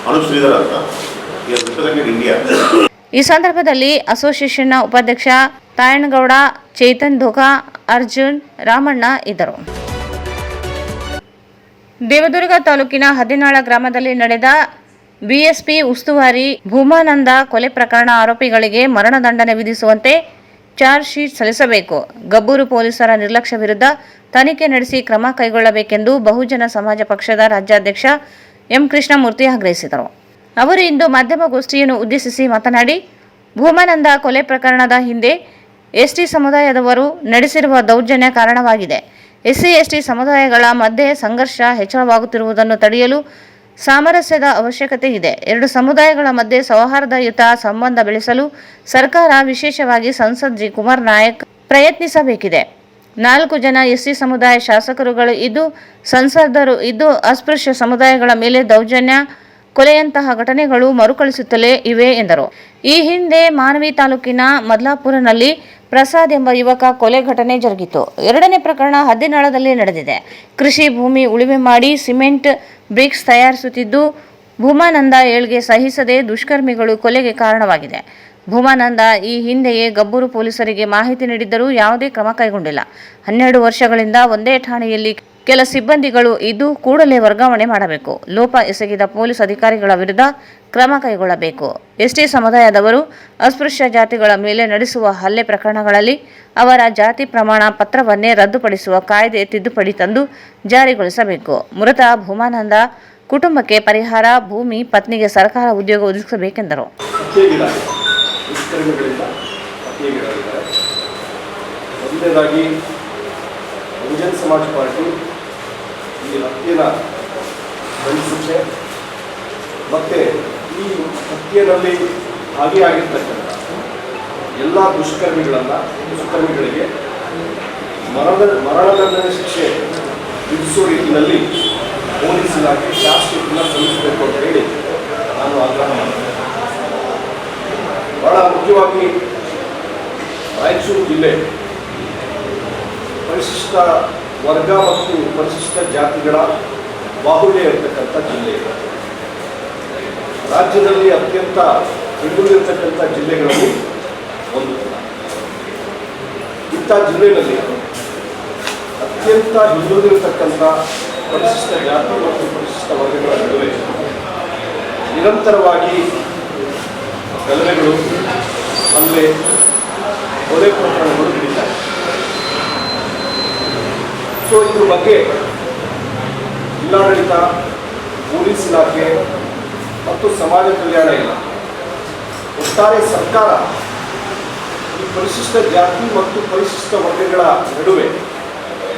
ಅನುಪ್ ಶ್ರೀಧರ್ ಅಂತ, ರಿಪ್ರೆಸೆಂಟೆಡ್ ಇಂಡಿಯಾ. ಈ ಸಂದರ್ಭದಲ್ಲಿ ಅಸೋಸಿಯೇಷನ್ನ ಉಪಾಧ್ಯಕ್ಷ ತಾಯಣಗೌಡ, ಚೇತನ್ ಧೋಕಾ, ಅರ್ಜುನ್, ರಾಮಣ್ಣ ಇದ್ದರು. ದೇವದುರ್ಗ ತಾಲೂಕಿನ ಹದಿನಾಳ ಗ್ರಾಮದಲ್ಲಿ ನಡೆದ ಬಿಎಸ್ಪಿ ಉಸ್ತುವಾರಿ ಭೂಮಾನಂದ ಕೊಲೆ ಪ್ರಕರಣ ಆರೋಪಿಗಳಿಗೆ ಮರಣದಂಡನೆ ವಿಧಿಸುವಂತೆ ಚಾರ್ಜ್ ಶೀಟ್ ಸಲ್ಲಿಸಬೇಕು. ಗಬ್ಬೂರು ಪೊಲೀಸರ ನಿರ್ಲಕ್ಷ್ಯ ವಿರುದ್ಧ ತನಿಖೆ ನಡೆಸಿ ಕ್ರಮ ಕೈಗೊಳ್ಳಬೇಕೆಂದು ಬಹುಜನ ಸಮಾಜ ಪಕ್ಷದ ರಾಜ್ಯಾಧ್ಯಕ್ಷ ಎಂ ಕೃಷ್ಣಮೂರ್ತಿ ಆಗ್ರಹಿಸಿದರು. ಅವರು ಇಂದು ಮಾಧ್ಯಮಗೋಷ್ಠಿಯನ್ನು ಉದ್ದೇಶಿಸಿ ಮಾತನಾಡಿ, ಭೂಮಾನಂದ ಕೊಲೆ ಪ್ರಕರಣದ ಹಿಂದೆ ಎಸ್ಟಿ ಸಮುದಾಯದವರು ನಡೆಸಿರುವ ದೌರ್ಜನ್ಯ ಕಾರಣವಾಗಿದೆ. SC/ST ಸಮುದಾಯಗಳ ಮಧ್ಯೆ ಸಂಘರ್ಷ ಹೆಚ್ಚಳವಾಗುತ್ತಿರುವುದನ್ನು ತಡೆಯಲು ಸಾಮರಸ್ಯದ ಅವಶ್ಯಕತೆ ಇದೆ. 2 ಸಮುದಾಯಗಳ ಮಧ್ಯೆ ಸೌಹಾರ್ದಯುತ ಸಂಬಂಧ ಬೆಳೆಸಲು ಸರ್ಕಾರ, ವಿಶೇಷವಾಗಿ ಸಂಸದ್ ಜಿ ಕುಮಾರ್ ನಾಯಕ್ ಪ್ರಯತ್ನಿಸಬೇಕಿದೆ. 4 ಜನ SC ಸಮುದಾಯ ಶಾಸಕರುಗಳು ಇದ್ದು, ಸಂಸದರು ಇದ್ದು, ಅಸ್ಪೃಶ್ಯ ಸಮುದಾಯಗಳ ಮೇಲೆ ದೌರ್ಜನ್ಯ ಕೊಲೆಯಂತಹ ಘಟನೆಗಳು ಮರುಕಳಿಸುತ್ತಲೇ ಇವೆ ಎಂದರು. ಈ ಹಿಂದೆ ಮಾನವಿ ತಾಲೂಕಿನ ಮದ್ಲಾಪುರನಲ್ಲಿ ಪ್ರಸಾದ್ ಎಂಬ ಯುವಕ ಕೊಲೆ ಘಟನೆ ಜರುಗಿತು. ಎರಡನೇ ಪ್ರಕರಣ ಹದ್ದಿನಾಳದಲ್ಲಿ ನಡೆದಿದೆ. ಕೃಷಿ ಭೂಮಿ ಉಳುಮೆ ಮಾಡಿ ಸಿಮೆಂಟ್ ಬ್ರಿಕ್ಸ್ ತಯಾರಿಸುತ್ತಿದ್ದು ಭೂಮಾನಂದ ಏಳ್ಗೆ ಸಹಿಸದೆ ದುಷ್ಕರ್ಮಿಗಳು ಕೊಲೆಗೆ ಕಾರಣವಾಗಿದೆ. ಭೂಮಾನಂದ ಈ ಹಿಂದೆಯೇ ಗಬ್ಬೂರು ಪೊಲೀಸರಿಗೆ ಮಾಹಿತಿ ನೀಡಿದ್ದರೂ ಯಾವುದೇ ಕ್ರಮ ಕೈಗೊಂಡಿಲ್ಲ. 12 ವರ್ಷಗಳಿಂದ ಒಂದೇ ಠಾಣೆಯಲ್ಲಿ ಕೆಲ ಸಿಬ್ಬಂದಿಗಳು ಇದ್ದು ಕೂಡಲೇ ವರ್ಗಾವಣೆ ಮಾಡಬೇಕು. ಲೋಪ ಎಸಗಿದ ಪೊಲೀಸ್ ಅಧಿಕಾರಿಗಳ ವಿರುದ್ಧ ಕ್ರಮ ಕೈಗೊಳ್ಳಬೇಕು. ಎಸ್ಟಿ ಸಮುದಾಯದವರು ಅಸ್ಪೃಶ್ಯ ಜಾತಿಗಳ ಮೇಲೆ ನಡೆಸುವ ಹಲ್ಲೆ ಪ್ರಕರಣಗಳಲ್ಲಿ ಅವರ ಜಾತಿ ಪ್ರಮಾಣ ಪತ್ರವನ್ನೇ ರದ್ದುಪಡಿಸುವ ಕಾಯ್ದೆ ತಿದ್ದುಪಡಿ ತಂದು ಜಾರಿಗೊಳಿಸಬೇಕು. ಮೃತ ಭೂಮಾನಂದ ಕುಟುಂಬಕ್ಕೆ ಪರಿಹಾರ, ಭೂಮಿ, ಪತ್ನಿಗೆ ಸರ್ಕಾರ ಉದ್ಯೋಗ ಒದಗಿಸಬೇಕೆಂದರು. ಮೊದಲನೇದಾಗಿ ಬಹುಜನ ಸಮಾಜ ಪಾರ್ಟಿ ಈ ಹತ್ಯೆನ ಖಂಡಿಸುತ್ತೆ ಮತ್ತು ಈ ಹತ್ಯೆಯಲ್ಲಿ ಭಾಗಿಯಾಗಿರ್ತಕ್ಕಂಥ ಎಲ್ಲ ದುಷ್ಕರ್ಮಿಗಳಿಗೆ ಮರಣದಂಡನೆ ಶಿಕ್ಷೆ ವಿಧಿಸುವ ರೀತಿಯಲ್ಲಿ ಪೊಲೀಸ್ ಇಲಾಖೆ ಚಾರ್ಜ್ ಶೀಟನ್ನು ಸಲ್ಲಿಸಬೇಕು ಅಂತ ಹೇಳಿ ನಾನು ಆಗ್ರಹ ಮಾಡ್ತೇನೆ. ಬಹಳ ಮುಖ್ಯವಾಗಿ ರಾಯಚೂರು ಜಿಲ್ಲೆ ಪರಿಶಿಷ್ಟ ವರ್ಗ ಮತ್ತು ಪರಿಶಿಷ್ಟ ಜಾತಿಗಳ ಬಾಹುಳ್ಯ ಇರತಕ್ಕಂಥ ಜಿಲ್ಲೆ ಇದೆ. ರಾಜ್ಯದಲ್ಲಿ ಅತ್ಯಂತ ಹಿಂದುಳಿದಿರ್ತಕ್ಕಂಥ ಜಿಲ್ಲೆಗಳಲ್ಲಿ ಒಂದು. ಇಂಥ ಜಿಲ್ಲೆಯಲ್ಲಿ ಅತ್ಯಂತ ಹಿಂದುಳಿದಿರ್ತಕ್ಕಂಥ ಪರಿಶಿಷ್ಟ ಜಾತಿ ಮತ್ತು ಪರಿಶಿಷ್ಟ ವರ್ಗಗಳ ನಡುವೆ ನಿರಂತರವಾಗಿ ಗಲಭೆಗಳು, ಹಲ್ಲೆ, ಕೊಲೆ ಪ್ರಕರಣಗಳು ನಡೀತಾರೆ. ಸೊ ಇದ್ರ ಬಗ್ಗೆ ಜಿಲ್ಲಾಡಳಿತ, ಪೊಲೀಸ್ ಇಲಾಖೆ ಮತ್ತು ಸಮಾಜ ಕಲ್ಯಾಣ ಇಲಾಖೆ, ಒಟ್ಟಾರೆ ಸರ್ಕಾರ ಈ ಪರಿಶಿಷ್ಟ ಜಾತಿ ಮತ್ತು ಪರಿಶಿಷ್ಟ ವರ್ಗಗಳ ನಡುವೆ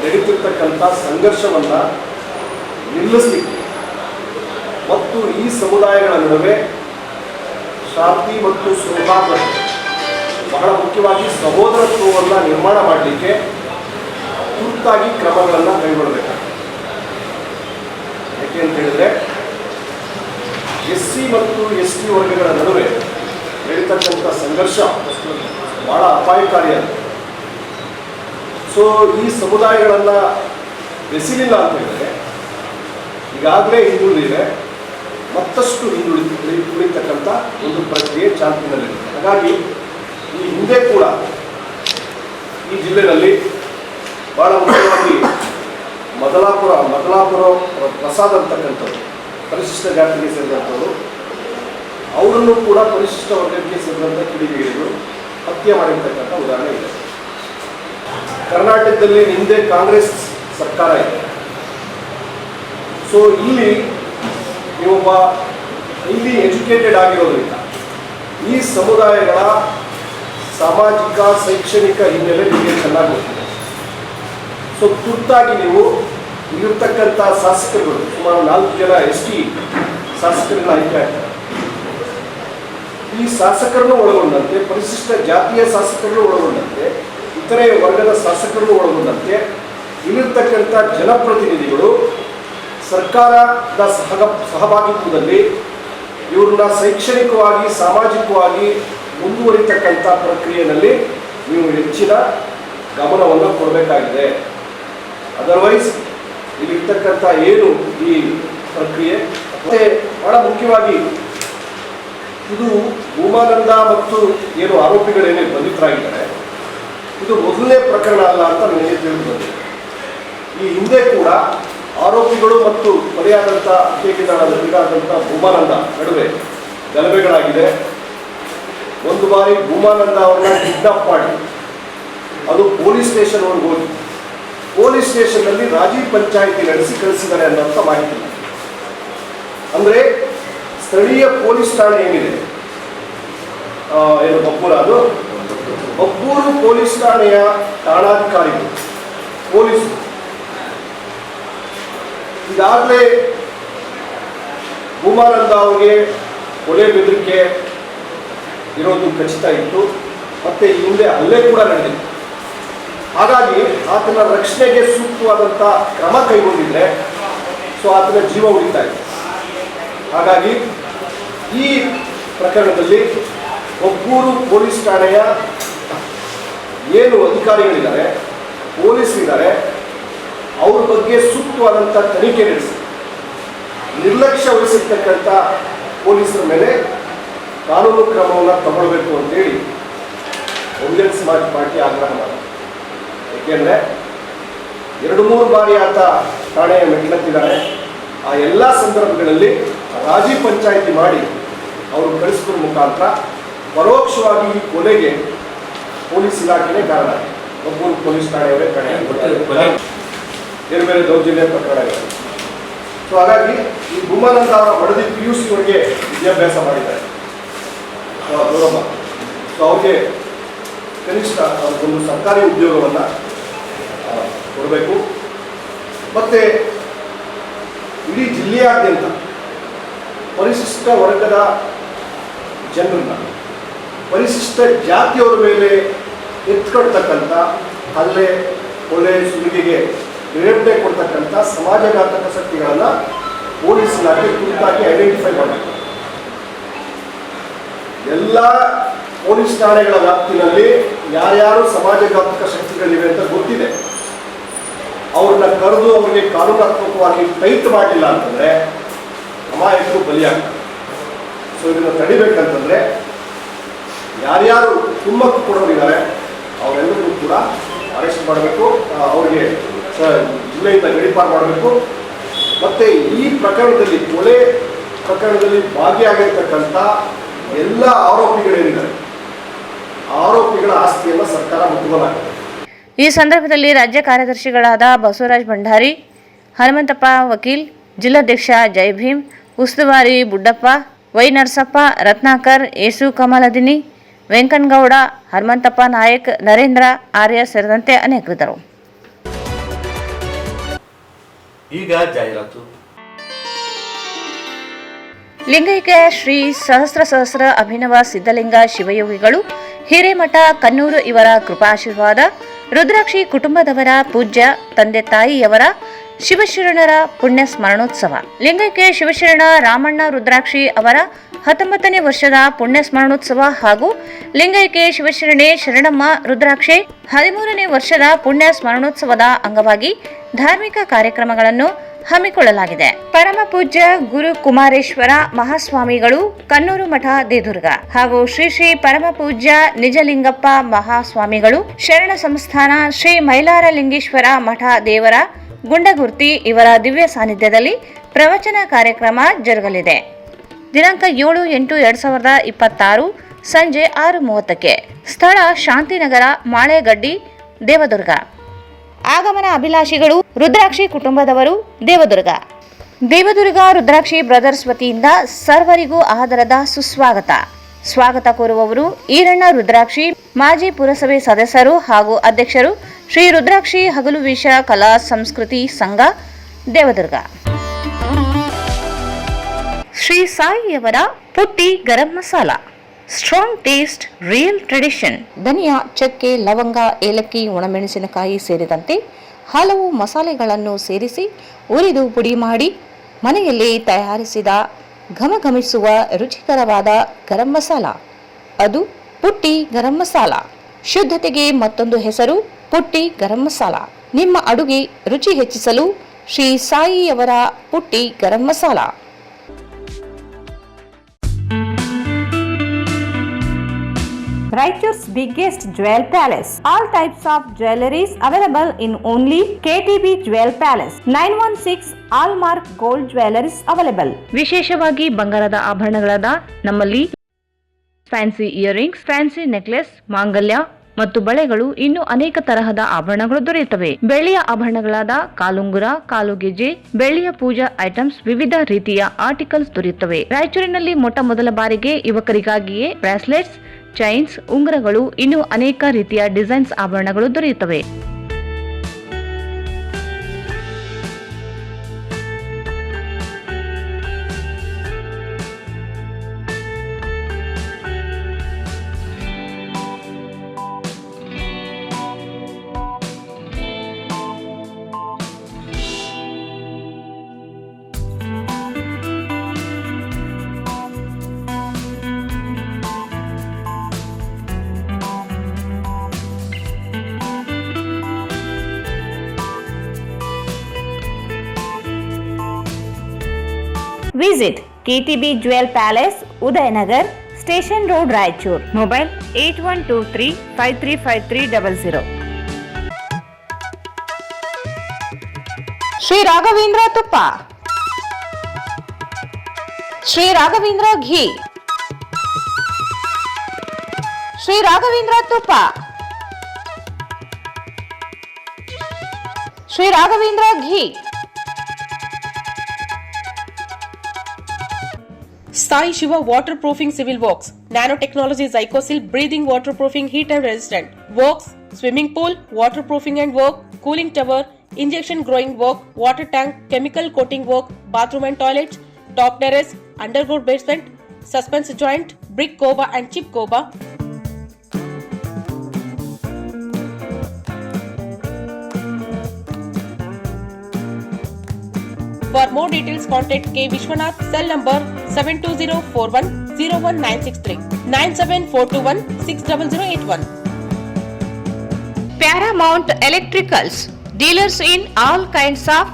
ನಡೀತಿರ್ತಕ್ಕಂಥ ಸಂಘರ್ಷವನ್ನು ನಿಲ್ಲಿಸಲಿಕ್ಕೆ ಮತ್ತು ಈ ಸಮುದಾಯಗಳ ನಡುವೆ ಶಾಂತಿ ಮತ್ತು ಸೌಹಾರ್ದ, ಬಹಳ ಮುಖ್ಯವಾಗಿ ಸಹೋದರತ್ವವನ್ನು ನಿರ್ಮಾಣ ಮಾಡಲಿಕ್ಕೆ ತುರ್ತಾಗಿ ಕ್ರಮಗಳನ್ನು ಕೈಗೊಳ್ಳಬೇಕಾಗಿದೆ. ಯಾಕೆ ಅಂತ ಹೇಳಿದ್ರೆ SC ಮತ್ತು ST ವರ್ಗಗಳ ನಡುವೆ ನಡೀತಕ್ಕಂಥ ಸಂಘರ್ಷ ಬಹಳ ಅಪಾಯಕಾರಿಯಾಗಿದೆ. ಸೊ ಈ ಸಮುದಾಯಗಳನ್ನು ಬೆಸಿಲಿಲ್ಲ ಅಂತ ಹೇಳಿದ್ರೆ ಈಗಾಗಲೇ ಹಿಂದುಳಿದಿದೆ, ಮತ್ತಷ್ಟು ಉಳಿತಕ್ಕಂಥ ಒಂದು ಪ್ರಕ್ರಿಯೆ ಚಾಲ್ತಿನಲ್ಲಿದೆ. ಹಾಗಾಗಿ ಈ ಹಿಂದೆ ಕೂಡ ಈ ಜಿಲ್ಲೆಯಲ್ಲಿ ಬಹಳ ಮುಖ್ಯವಾಗಿ ಮದಲಾಪುರ ಪ್ರಸಾದ್ ಅಂತಕ್ಕಂಥವ್ರು ಪರಿಶಿಷ್ಟ ಜಾತಿಗೆ ಸೇರಿದಂಥವ್ರು, ಅವರನ್ನು ಕೂಡ ಪರಿಶಿಷ್ಟ ವರ್ಗಕ್ಕೆ ಸೇರಿದಂಥ ಕಿಡಿಗೇಡಿಗಳು ಹತ್ಯೆ ಮಾಡಿರ್ತಕ್ಕಂಥ ಉದಾಹರಣೆ ಇದೆ. ಕರ್ನಾಟಕದಲ್ಲಿ ಹಿಂದೆ ಕಾಂಗ್ರೆಸ್ ಸರ್ಕಾರ ಇದೆ. ಸೊ ಇಲ್ಲಿ ನೀವೊಬ್ಬ ಎಜುಕೇಟೆಡ್ ಆಗಿರೋದ್ರಿಂದ ಈ ಸಮುದಾಯಗಳ ಸಾಮಾಜಿಕ ಶೈಕ್ಷಣಿಕ ಹಿನ್ನೆಲೆ ನಿಮಗೆ ಚೆನ್ನಾಗಿ ಗೊತ್ತಿದೆ. ಸೊ ತುರ್ತಾಗಿ ನೀವು ಇಲ್ಲಿರ್ತಕ್ಕಂಥ ಶಾಸಕರುಗಳು, ಸುಮಾರು 4 ಜನ ST ಶಾಸಕರುಗಳ ಆಯ್ಕೆ ಆಗ್ತಾರೆ. ಈ ಶಾಸಕರನ್ನು ಒಳಗೊಂಡಂತೆ, ಪರಿಶಿಷ್ಟ ಜಾತಿಯ ಶಾಸಕರನ್ನು ಒಳಗೊಂಡಂತೆ, ಇತರೆ ವರ್ಗದ ಶಾಸಕರನ್ನು ಒಳಗೊಂಡಂತೆ ಇಲ್ಲಿರ್ತಕ್ಕಂಥ ಜನಪ್ರತಿನಿಧಿಗಳು ಸರ್ಕಾರದ ಸಹಭಾಗಿತ್ವದಲ್ಲಿ ಇವ್ರನ್ನ ಶೈಕ್ಷಣಿಕವಾಗಿ, ಸಾಮಾಜಿಕವಾಗಿ ಮುಂದುವರಿತಕ್ಕಂಥ ಪ್ರಕ್ರಿಯೆಯಲ್ಲಿ ನೀವು ಹೆಚ್ಚಿನ ಗಮನವನ್ನು ಕೊಡಬೇಕಾಗಿದೆ. ಅದರ್ವೈಸ್ ಇಲ್ಲಿರ್ತಕ್ಕಂಥ ಏನು ಈ ಪ್ರಕ್ರಿಯೆ, ಮತ್ತೆ ಬಹಳ ಮುಖ್ಯವಾಗಿ ಇದು ಭೂಮಾನಂದ ಮತ್ತು ಏನು ಆರೋಪಿಗಳೇನೇ ಬಂಧಿತರಾಗಿದ್ದಾರೆ, ಇದು ಮೊದಲನೇ ಪ್ರಕರಣ ಅಲ್ಲ ಅಂತ ನನಗೆ ತಿಳಿದು ಬಂದಿದೆ. ಈ ಹಿಂದೆ ಕೂಡ ಆರೋಪಿಗಳು ಮತ್ತು ಬಲಿಯಾದಂಥ ಹತ್ಯೆಗೀಡಾದಂಥ ಭೂಮಾನಂದ ನಡುವೆ ಗಲಭೆಗಳಾಗಿದೆ. ಒಂದು ಬಾರಿ ಭೂಮಾನಂದ ಅವ್ರನ್ನ ಕಿಡ್ನಾಪ್ ಮಾಡಿ ಅದು ಪೊಲೀಸ್ ಸ್ಟೇಷನ್ವರೆಗೆ ಹೋಗಿ ಪೊಲೀಸ್ ಸ್ಟೇಷನ್ನಲ್ಲಿ ರಾಜಿ ಪಂಚಾಯಿತಿ ನಡೆಸಿ ಕಳಿಸಿದ್ದಾರೆ ಅನ್ನೋಂಥ ಮಾಹಿತಿ. ಅಂದರೆ ಸ್ಥಳೀಯ ಪೊಲೀಸ್ ಠಾಣೆ ಏನಿದೆ, ಏನು ಬಬ್ಬೂರು ಪೊಲೀಸ್ ಠಾಣೆಯ ಠಾಣಾಧಿಕಾರಿಗಳು, ಪೊಲೀಸರು ಈಗಾಗಲೇ ಭೂಮಾನಂದ ಅವರಿಗೆ ಕೊಲೆ ಬೆದರಿಕೆ ಇರೋದು ಖಚಿತ ಇತ್ತು, ಮತ್ತು ಈ ಹಿಂದೆ ಹಲ್ಲೆ ಕೂಡ ನಡೆದಿತ್ತು. ಹಾಗಾಗಿ ಆತನ ರಕ್ಷಣೆಗೆ ಸೂಕ್ತವಾದಂಥ ಕ್ರಮ ಕೈಗೊಂಡಿದ್ರೆ ಸೊ ಆತನ ಜೀವ ಉಳಿತಾ ಇದೆ. ಹಾಗಾಗಿ ಈ ಪ್ರಕರಣದಲ್ಲಿ ಒಬ್ಬೂರು ಪೊಲೀಸ್ ಠಾಣೆಯ ಏನು ಅಧಿಕಾರಿಗಳಿದ್ದಾರೆ, ಪೊಲೀಸರಿದ್ದಾರೆ, ಅವ್ರ ಬಗ್ಗೆ ಸೂಕ್ತವಾದಂಥ ತನಿಖೆ ನಡೆಸಿ ನಿರ್ಲಕ್ಷ್ಯ ವಹಿಸಿರ್ತಕ್ಕಂಥ ಪೊಲೀಸರ ಮೇಲೆ ಕಾನೂನು ಕ್ರಮವನ್ನು ತಗೊಳ್ಬೇಕು ಅಂತೇಳಿ ಬಹುಜನ ಸಮಾಜ ಪಾರ್ಟಿ ಆಗ್ರಹ ಮಾಡಿದೆ. ಏಕೆಂದರೆ 2-3 ಬಾರಿ ಆತ ಠಾಣೆಯ ಮೆಟ್ಲತ್ತಿದ್ದಾರೆ. ಆ ಎಲ್ಲ ಸಂದರ್ಭಗಳಲ್ಲಿ ರಾಜಿ ಪಂಚಾಯಿತಿ ಮಾಡಿ ಅವರು ಕಳಿಸಿದ ಮುಖಾಂತರ ಪರೋಕ್ಷವಾಗಿ ಈ ಕೊಲೆಗೆ ಪೊಲೀಸ್ ಇಲಾಖೆನೇ ಕಾರಣ. ಒಬ್ಬರು ಪೊಲೀಸ್ ಠಾಣೆಯವರೇ ಕಾರಣ, ಬೇರೆ ಬೇರೆ ದೌರ್ಜನ್ಯ ಪ್ರಕರಣಗಳು. ಸೊ ಹಾಗಾಗಿ ಈ ಗುಮ್ಮಾನಂದ ಅವರ ಮಡದಿ PUC ಅವರಿಗೆ ವಿದ್ಯಾಭ್ಯಾಸ ಮಾಡಿದ್ದಾರೆ ಗೌರವ. ಸೊ ಅವ್ರಿಗೆ ಕನಿಷ್ಠ ಅವ್ರಿಗೊಂದು ಸರ್ಕಾರಿ ಉದ್ಯೋಗವನ್ನು ಕೊಡಬೇಕು. ಮತ್ತು ಇಡೀ ಜಿಲ್ಲೆಯಾದ್ಯಂತ ಪರಿಶಿಷ್ಟ ವರ್ಗದ ಜನರನ್ನ, ಪರಿಶಿಷ್ಟ ಜಾತಿಯವರ ಮೇಲೆ ಎತ್ಕೊಳ್ತಕ್ಕಂಥ ಹಲ್ಲೆ, ಕೊಲೆ, ಸುಲಿಗೆಗೆ ಪ್ರೇರಣೆ ಕೊಡ್ತಕ್ಕಂಥ ಸಮಾಜಘಾತಕ ಶಕ್ತಿಗಳನ್ನು ಪೊಲೀಸ್ ಇಲಾಖೆ ಕುರಿತಾಗಿ ಐಡೆಂಟಿಫೈ ಮಾಡಬೇಕು. ಎಲ್ಲ ಪೊಲೀಸ್ ಠಾಣೆಗಳ ವ್ಯಾಪ್ತಿನಲ್ಲಿ ಯಾರ್ಯಾರು ಸಮಾಜಘಾತಕ ಶಕ್ತಿಗಳಿವೆ ಅಂತ ಗೊತ್ತಿದೆ. ಅವ್ರನ್ನ ಕರೆದು ಅವರಿಗೆ ಕಾನೂನಾತ್ಮಕವಾಗಿ ಟೈಟ್ ಮಾಡಲಿಲ್ಲ ಅಂತಂದರೆ ಅಮಾಯಕರು ಬಲಿಯಾಗ್ತಾರೆ. ಸೊ ಇದನ್ನು ತಡಿಬೇಕಂತಂದರೆ ಯಾರ್ಯಾರು ಕುಮ್ಮಕ್ಕು ಕೊಡೋರಿದ್ದಾರೆ ಅವರೆಲ್ಲರಿಗೂ ಕೂಡ ಅರೆಸ್ಟ್ ಮಾಡಬೇಕು, ಅವರಿಗೆ ಜಿಲ್ಲೆಯಿಂದ ಗಡೀಪಾರು ಮಾಡಬೇಕು. ಮತ್ತು ಈ ಪ್ರಕರಣದಲ್ಲಿ, ಕೊಲೆ ಪ್ರಕರಣದಲ್ಲಿ ಭಾಗಿಯಾಗಿರ್ತಕ್ಕಂಥ ಎಲ್ಲ ಆರೋಪಿಗಳೇನಿದ್ದಾರೆ ಆರೋಪಿಗಳ ಆಸ್ತಿಯನ್ನು ಸರ್ಕಾರ ಮುಟ್ಟುಗೋಲಾಗಿದೆ. ಈ ಸಂದರ್ಭದಲ್ಲಿ ರಾಜ್ಯ ಕಾರ್ಯದರ್ಶಿಗಳಾದ ಬಸವರಾಜ್ ಭಂಡಾರಿ, ಹನುಮಂತಪ್ಪ ವಕೀಲ್, ಜಿಲ್ಲಾಧ್ಯಕ್ಷ ಜೈ ಭೀಮ್, ಉಸ್ತುವಾರಿ ಬುಡ್ಡಪ್ಪ, ವೈ ನರಸಪ್ಪ, ರತ್ನಾಕರ್, ಯೇಸು ಕಮಲದಿನಿ, ವೆಂಕನಗೌಡ, ಹನುಮಂತಪ್ಪ ನಾಯಕ್, ನರೇಂದ್ರ ಆರ್ಯ ಸೇರಿದಂತೆ ಅನೇಕರಿದ್ದರು. ಈಗ ಜಾಹೀರಾತು. ಲಿಂಗೈಕ್ಯ ಶ್ರೀ ಸಹಸ್ರ ಅಭಿನವ ಸಿದ್ಧಲಿಂಗ ಶಿವಯೋಗಿಗಳು ಹಿರೇಮಠ ಕನ್ನೂರು ಇವರ ಕೃಪಾಶೀರ್ವಾದ, ರುದ್ರಾಕ್ಷಿ ಕುಟುಂಬದವರ ಪೂಜ್ಯ ತಂದೆ ತಾಯಿಯವರ ಶಿವಶರಣರ ಪುಣ್ಯ ಸ್ಮರಣೋತ್ಸವ. ಲಿಂಗೈಕ್ಯ ಶಿವಶರಣ ರಾಮಣ್ಣ ರುದ್ರಾಕ್ಷಿ ಅವರ 19ನೇ ವರ್ಷದ ಪುಣ್ಯ ಸ್ಮರಣೋತ್ಸವ ಹಾಗೂ ಲಿಂಗೈಕ್ಯ ಶಿವಶರಣೆ ಶರಣಮ್ಮ ರುದ್ರಾಕ್ಷಿ 13ನೇ ವರ್ಷದ ಪುಣ್ಯ ಸ್ಮರಣೋತ್ಸವದ ಅಂಗವಾಗಿ ಧಾರ್ಮಿಕ ಕಾರ್ಯಕ್ರಮಗಳನ್ನು ಹಮ್ಮಿಕೊಳ್ಳಲಾಗಿದೆ. ಪರಮ ಪೂಜ್ಯ ಗುರು ಕುಮಾರೇಶ್ವರ ಮಹಾಸ್ವಾಮಿಗಳು ಕನ್ನೂರು ಮಠ ದೇದುರ್ಗ ಹಾಗೂ ಶ್ರೀ ಶ್ರೀ ಪರಮ ಪೂಜ್ಯ ನಿಜಲಿಂಗಪ್ಪ ಮಹಾಸ್ವಾಮಿಗಳು ಶರಣ ಸಂಸ್ಥಾನ ಶ್ರೀ ಮೈಲಾರಲಿಂಗೇಶ್ವರ ಮಠ ದೇವರ ಗುಂಡಗುರ್ತಿ ಇವರ ದಿವ್ಯ ಸಾನ್ನಿಧ್ಯದಲ್ಲಿ ಪ್ರವಚನ ಕಾರ್ಯಕ್ರಮ ಜರುಗಲಿದೆ. ದಿನಾಂಕ 7-8-2026 ಸಂಜೆ 6:30ಕ್ಕೆ. ಸ್ಥಳ ಶಾಂತಿನಗರ, ಮಾಳೆಗಡ್ಡಿ, ದೇವದುರ್ಗ. ಆಗಮನ ಅಭಿಲಾಷಿಗಳು ರುದ್ರಾಕ್ಷಿ ಕುಟುಂಬದವರು, ದೇವದುರ್ಗ. ದೇವದುರ್ಗ ರುದ್ರಾಕ್ಷಿ ಬ್ರದರ್ಸ್ ವತಿಯಿಂದ ಸರ್ವರಿಗೂ ಆದರದ ಸುಸ್ವಾಗತ. ಸ್ವಾಗತ ಕೋರುವವರು ಈರಣ್ಣ ರುದ್ರಾಕ್ಷಿ, ಮಾಜಿ ಪುರಸಭೆ ಸದಸ್ಯರು ಹಾಗೂ ಅಧ್ಯಕ್ಷರು, ಶ್ರೀ ರುದ್ರಾಕ್ಷಿ ಹಗಲು ವೇಷ ಕಲಾ ಸಂಸ್ಕೃತಿ ಸಂಘ, ದೇವದುರ್ಗ. ಶ್ರೀ ಸಾಯಿಯವರ Putti garam masala, strong taste, real tradition. ಧನಿಯಾ, ಚಕ್ಕೆ, ಲವಂಗ, ಏಲಕ್ಕಿ, ಒಣಮೆಣಸಿನಕಾಯಿ ಸೇರಿದಂತೆ ಹಲವು ಮಸಾಲೆಗಳನ್ನು ಸೇರಿಸಿ ಉರಿದು ಪುಡಿ ಮಾಡಿ ಮನೆಯಲ್ಲಿ ತಯಾರಿಸಿದ ಘಮಘಮಿಸುವ ರುಚಿಕರವಾದ ಗರಂ ಮಸಾಲ. ಅದು ಪುಟ್ಟಿ ಗರಂ ಮಸಾಲ. ಶುದ್ಧತೆಗೆ ಮತ್ತೊಂದು ಹೆಸರು ಪುಟ್ಟಿ ಗರಂ ಮಸಾಲ. ನಿಮ್ಮ ಅಡುಗೆ ರುಚಿ ಹೆಚ್ಚಿಸಲು ಶ್ರೀ ಸಾಯಿಯವರ Putti garam masala. Raichur's biggest jewel palace. All types of jewelries available in only KTB Jewel Palace. 916 Allmark Gold Jewelries available. ವಿಶೇಷವಾಗಿ ಬಂಗಾರದ ಆಭರಣಗಳಾದ ನಮ್ಮಲ್ಲಿ ಫ್ಯಾನ್ಸಿ ಇಯರಿಂಗ್ಸ್, ಫ್ಯಾನ್ಸಿ ನೆಕ್ಲೆಸ್, ಮಾಂಗಲ್ಯ ಮತ್ತು ಬಳೆಗಳು, ಇನ್ನು ಅನೇಕ ತರಹದ ಆಭರಣಗಳು ದೊರೆಯುತ್ತವೆ. ಬೆಳ್ಳಿಯ ಆಭರಣಗಳಾದ ಕಾಲುಂಗುರ, ಕಾಲುಗೆಜೆ, ಬೆಳ್ಳಿಯ ಪೂಜಾ ಐಟಮ್ಸ್, ವಿವಿಧ ರೀತಿಯ ಆರ್ಟಿಕಲ್ಸ್ ದೊರೆಯುತ್ತವೆ. ರಾಯಚೂರಿನಲ್ಲಿ ಮೊದಲ ಬಾರಿಗೆ ಯುವಕರಿಗಾಗಿಯೇ ಬ್ರಾಸ್ಲೆಟ್ಸ್, ಚೈನ್ಸ್, ಉಂಗುರಗಳು, ಇನ್ನು ಅನೇಕ ರೀತಿಯ ಡಿಸೈನ್ಸ್ ಆಭರಣಗಳು ದೊರೆಯುತ್ತವೆ. Visit KTB Jewel Palace, Udayanagar, Station Road, Raichur. Mobile 8123535300. Shri Raghavendra ತುಪ್ಪ, ಶ್ರೀ ರಾಘವೇಂದ್ರ ಘೀ, ಶ್ರೀ ರಾಘವೇಂದ್ರ ತುಪ್ಪ, ಶ್ರೀ ರಾಘವೇಂದ್ರ ಘೀ. Sai Shiva Waterproofing Civil Works, Nanotechnology Zycosil Breathing Waterproofing Heat and Resistant. Works, Swimming Pool, Waterproofing and Work, Cooling Tower, Injection Growing Work, Water Tank, Chemical Coating Work, Bathroom and Toilets, Top Terrace, Underground Basement, Suspense Joint, Brick Coba and Chip Coba. For more details, contact K. Vishwanath, cell number 72041-01963, 97421-60081. Paramount Electricals, dealers in all kinds of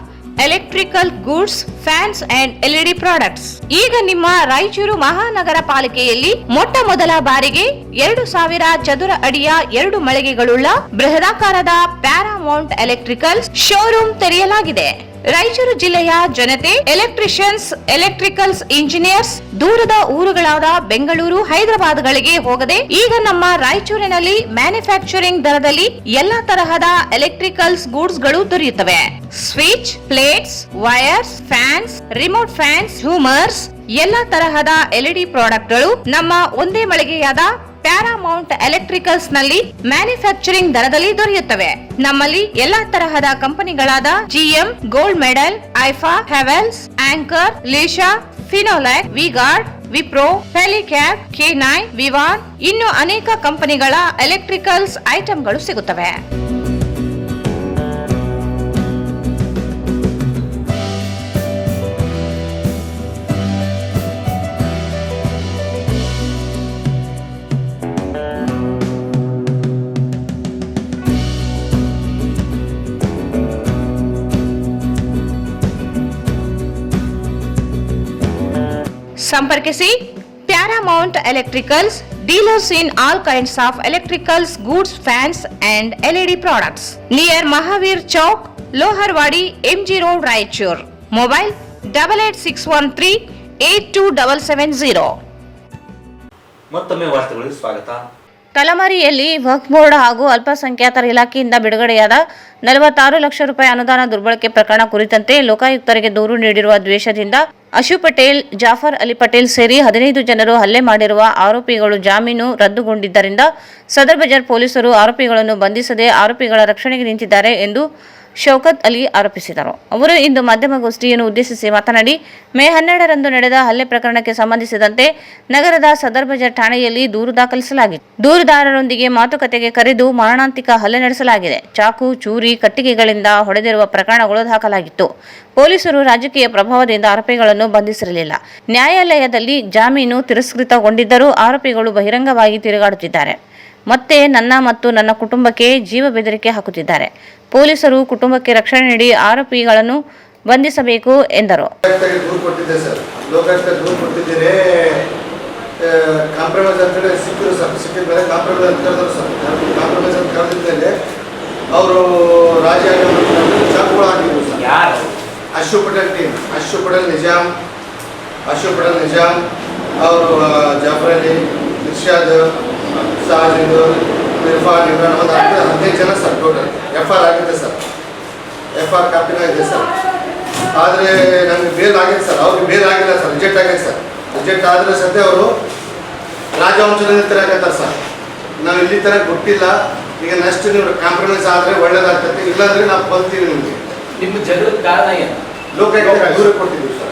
electrical goods, fans and LED products. ಈಗ ನಿಮ್ಮ ರಾಯಚೂರು ಮಹಾನಗರ ಪಾಲಿಕೆಯಲ್ಲಿ ಮೊಟ್ಟ ಮೊದಲ ಬಾರಿಗೆ 2000 ಚದುರ ಅಡಿಯ 2 ಮಳಿಗೆಗಳುಳ್ಳ ಬೃಹದಾಕಾರದ Paramount electricals showroom ತೆರೆಯಲಾಗಿದೆ. ರಾಯಚೂರು ಜಿಲ್ಲೆಯ ಜನತೆ, ಎಲೆಕ್ಟ್ರಿಷಿಯನ್ಸ್, ಎಲೆಕ್ಟ್ರಿಕಲ್ಸ್ ಇಂಜಿನಿಯರ್ಸ್ ದೂರದ ಊರುಗಳಾದ ಬೆಂಗಳೂರು, ಹೈದರಾಬಾದ್ಗಳಿಗೆ ಹೋಗದೆ ಈಗ ನಮ್ಮ ರಾಯಚೂರಿನಲ್ಲಿ ಮ್ಯಾನುಫ್ಯಾಕ್ಚರಿಂಗ್ ದರದಲ್ಲಿ ಎಲ್ಲಾ ತರಹದ ಎಲೆಕ್ಟ್ರಿಕಲ್ಸ್ ಗೂಡ್ಸ್ ಗಳು ದೊರೆಯುತ್ತವೆ. Switch, plates, wires, fans, remote fans, ಹ್ಯೂಮರ್ಸ್, ಎಲ್ಲಾ ತರಹದ LED ಪ್ರಾಡಕ್ಟ್ಗಳು ನಮ್ಮ ಒಂದೇ ಮಳಿಗೆಯಾದ ಪ್ಯಾರಾಮೌಂಟ್ ಎಲೆಕ್ಟ್ರಿಕಲ್ಸ್ ನಲ್ಲಿ ಮ್ಯಾನುಫ್ಯಾಕ್ಚರಿಂಗ್ ದರದಲ್ಲಿ ದೊರೆಯುತ್ತವೆ. ನಮ್ಮಲ್ಲಿ ಎಲ್ಲಾ ತರಹದ ಕಂಪನಿಗಳಾದ GM, ಗೋಲ್ಡ್ ಮೆಡಲ್, ಐಫಾ, ಹೆವೆಲ್ಸ್, ಆಂಕರ್, ಲೀಶಾ, ಫಿನೋಲ್ಯಾಕ್, ವಿಗಾರ್ಡ್, ವಿಪ್ರೋ, ಫೆಲಿಕ್ಯಾಪ್, K9, ವಿವಾನ್ ಇನ್ನು ಅನೇಕ ಕಂಪನಿಗಳ ಎಲೆಕ್ಟ್ರಿಕಲ್ಸ್ ಐಟಂಗಳು ಸಿಗುತ್ತವೆ. ಸಂಪರ್ಕಿಸಿ Paramount electricals, dealers in all kinds of electricals goods, fans and LED products, near Mahavir Chowk, Loharwadi, MG road, Raichur. Mobile 8861382770. ಮತ್ತೊಮ್ಮೆ ವಾರ್ತೆಗಳಿಗೆ ಸ್ವಾಗತ. ತಲಮರಿಯಲ್ಲಿ ವಕ್ಫ್ ಬೋರ್ಡ್ ಹಾಗೂ ಅಲ್ಪಸಂಖ್ಯಾತರ ಇಲಾಖೆಯಿಂದ ಬಿಡುಗಡೆಯಾದ 46 ಲಕ್ಷ ರೂಪಾಯಿ ಅನುದಾನ ದುರ್ಬಳಕೆ ಪ್ರಕರಣ ಕುರಿತಂತೆ ಲೋಕಾಯುಕ್ತರಿಗೆ ದೂರು ನೀಡಿರುವ ದ್ವೇಷದಿಂದ ಅಶು ಪಟೇಲ್, ಜಾಫರ್ ಅಲಿ ಪಟೇಲ್ ಸೇರಿ 15 ಜನರು ಹಲ್ಲೆ ಮಾಡಿರುವ ಆರೋಪಿಗಳು ಜಾಮೀನು ರದ್ದುಗೊಂಡಿದ್ದರಿಂದ ಸದರ್ ಬಜಾರ್ ಪೊಲೀಸರು ಆರೋಪಿಗಳನ್ನು ಬಂಧಿಸದೆ ಆರೋಪಿಗಳ ರಕ್ಷಣೆಗೆ ನಿಂತಿದ್ದಾರೆ ಎಂದು ಶೌಕತ್ ಅಲಿ ಆರೋಪಿಸಿದರು. ಅವರು ಇಂದು ಮಾಧ್ಯಮಗೋಷ್ಠಿಯನ್ನು ಉದ್ದೇಶಿಸಿ ಮಾತನಾಡಿ, ಮೇ 12ರಂದು ನಡೆದ ಹಲ್ಲೆ ಪ್ರಕರಣಕ್ಕೆ ಸಂಬಂಧಿಸಿದಂತೆ ನಗರದ ಸದರ್ ಬಜಾರ್ ಠಾಣೆಯಲ್ಲಿ ದೂರು ದಾಖಲಿಸಲಾಗಿತ್ತು. ದೂರುದಾರರೊಂದಿಗೆ ಮಾತುಕತೆಗೆ ಕರೆದು ಮಾರಣಾಂತಿಕ ಹಲ್ಲೆ ನಡೆಸಲಾಗಿದೆ. ಚಾಕು, ಚೂರಿ, ಕಟ್ಟಿಗೆಗಳಿಂದ ಹೊಡೆದಿರುವ ಪ್ರಕರಣಗಳು ದಾಖಲಾಗಿತ್ತು. ಪೊಲೀಸರು ರಾಜಕೀಯ ಪ್ರಭಾವದಿಂದ ಆರೋಪಿಗಳನ್ನು ಬಂಧಿಸಿರಲಿಲ್ಲ. ನ್ಯಾಯಾಲಯದಲ್ಲಿ ಜಾಮೀನು ತಿರಸ್ಕೃತಗೊಂಡಿದ್ದರೂ ಆರೋಪಿಗಳು ಬಹಿರಂಗವಾಗಿ ತಿರುಗಾಡುತ್ತಿದ್ದಾರೆ. ಮತ್ತೆ ನನ್ನ ಮತ್ತು ನನ್ನ ಕುಟುಂಬಕ್ಕೆ ಜೀವ ಬೆದರಿಕೆ ಹಾಕುತ್ತಿದ್ದಾರೆ. ಪೊಲೀಸರು ಕುಟುಂಬಕ್ಕೆ ರಕ್ಷಣೆ ನೀಡಿ ಆರೋಪಿಗಳನ್ನು ಬಂಧಿಸಬೇಕು ಎಂದರು. ದೂರು ಕೊಟ್ಟಿದ್ದೆ ಸರ್, ಲೋಕಾಯುಕ್ತ ದೂರು ಕೊಟ್ಟಿದ್ದೇನೆ. ಕಾಂಪ್ರಮೈಸ್ ಅಂತ ಹೇಳಿ ಸಿಕ್ಕಿದ್ರು ಸರ್. ಸಿಕ್ಕಿದ ಮೇಲೆ ಕಾಂಪ್ರಮೈಸ್ ಅಂತ ಕರೆದ್ರು ಸರ್. ಕಾಂಪ್ರಮೈಸ್ ಅಂತ ಕರೆದಿದ್ದೇನೆ. ಅವರು ರಾಜ್ಯ ಚಾಕುಗಳು ಹಾಕಿದ್ರು ಸರ್. ಯಾರು? ಅಶು ಪಟೇಲ್ ಟೀಮ್, ಅಶು ಪಟೇಲ್ ನಿಜಾಮ್, ಅವರು ಜಾಫರ್ ಅಲಿ, ಇರ್ಷಾದ್, ಸಾಜಿದ್, ಇರ್ಫಾನ್, ಇಮ್ರಾನ್, ಒಂದು 15 ಜನ ಸರ್ ಟೋಟಲ್. FR ಆಗಿದೆ ಸರ್, FR ಕಾಪಿನ ಇದೆ ಸರ್. ಆದರೆ ನಮಗೆ ಬೇಲ್ ಆಗಿದೆ ಸರ್, ಅವ್ರಿಗೆ ಬೇಲ್ ಆಗಿಲ್ಲ ಸರ್, ರಿಜೆಕ್ಟ್ ಆಗಿದೆ ಸರ್. ರಿಜೆಕ್ಟ್ ಆದರೆ ಸದ್ಯ ಅವರು ರಾಜವಂಶದಿಂದ ತಿರಾಕತ್ತಾರೆ ಸರ್. ನಾವು ಇಲ್ಲಿ ತನಕ ಗೊತ್ತಿಲ್ಲ. ಈಗ ನೆಕ್ಸ್ಟ್ ನೀವು ಕಾಂಪ್ರಮೈಸ್ ಆದರೆ ಒಳ್ಳೇದಾಗ್ತದೆ, ಇಲ್ಲಾಂದ್ರೆ ನಾವು ಬಂತೀವಿ. ನಿಮಗೆ ನಿಮ್ಮ ಜಗಳದ ಕಾರಣ ಏನು? ಲೋಕಾಯುಕ್ತ ದೂರ ಕೊಡ್ತಿದ್ವಿ ಸರ್.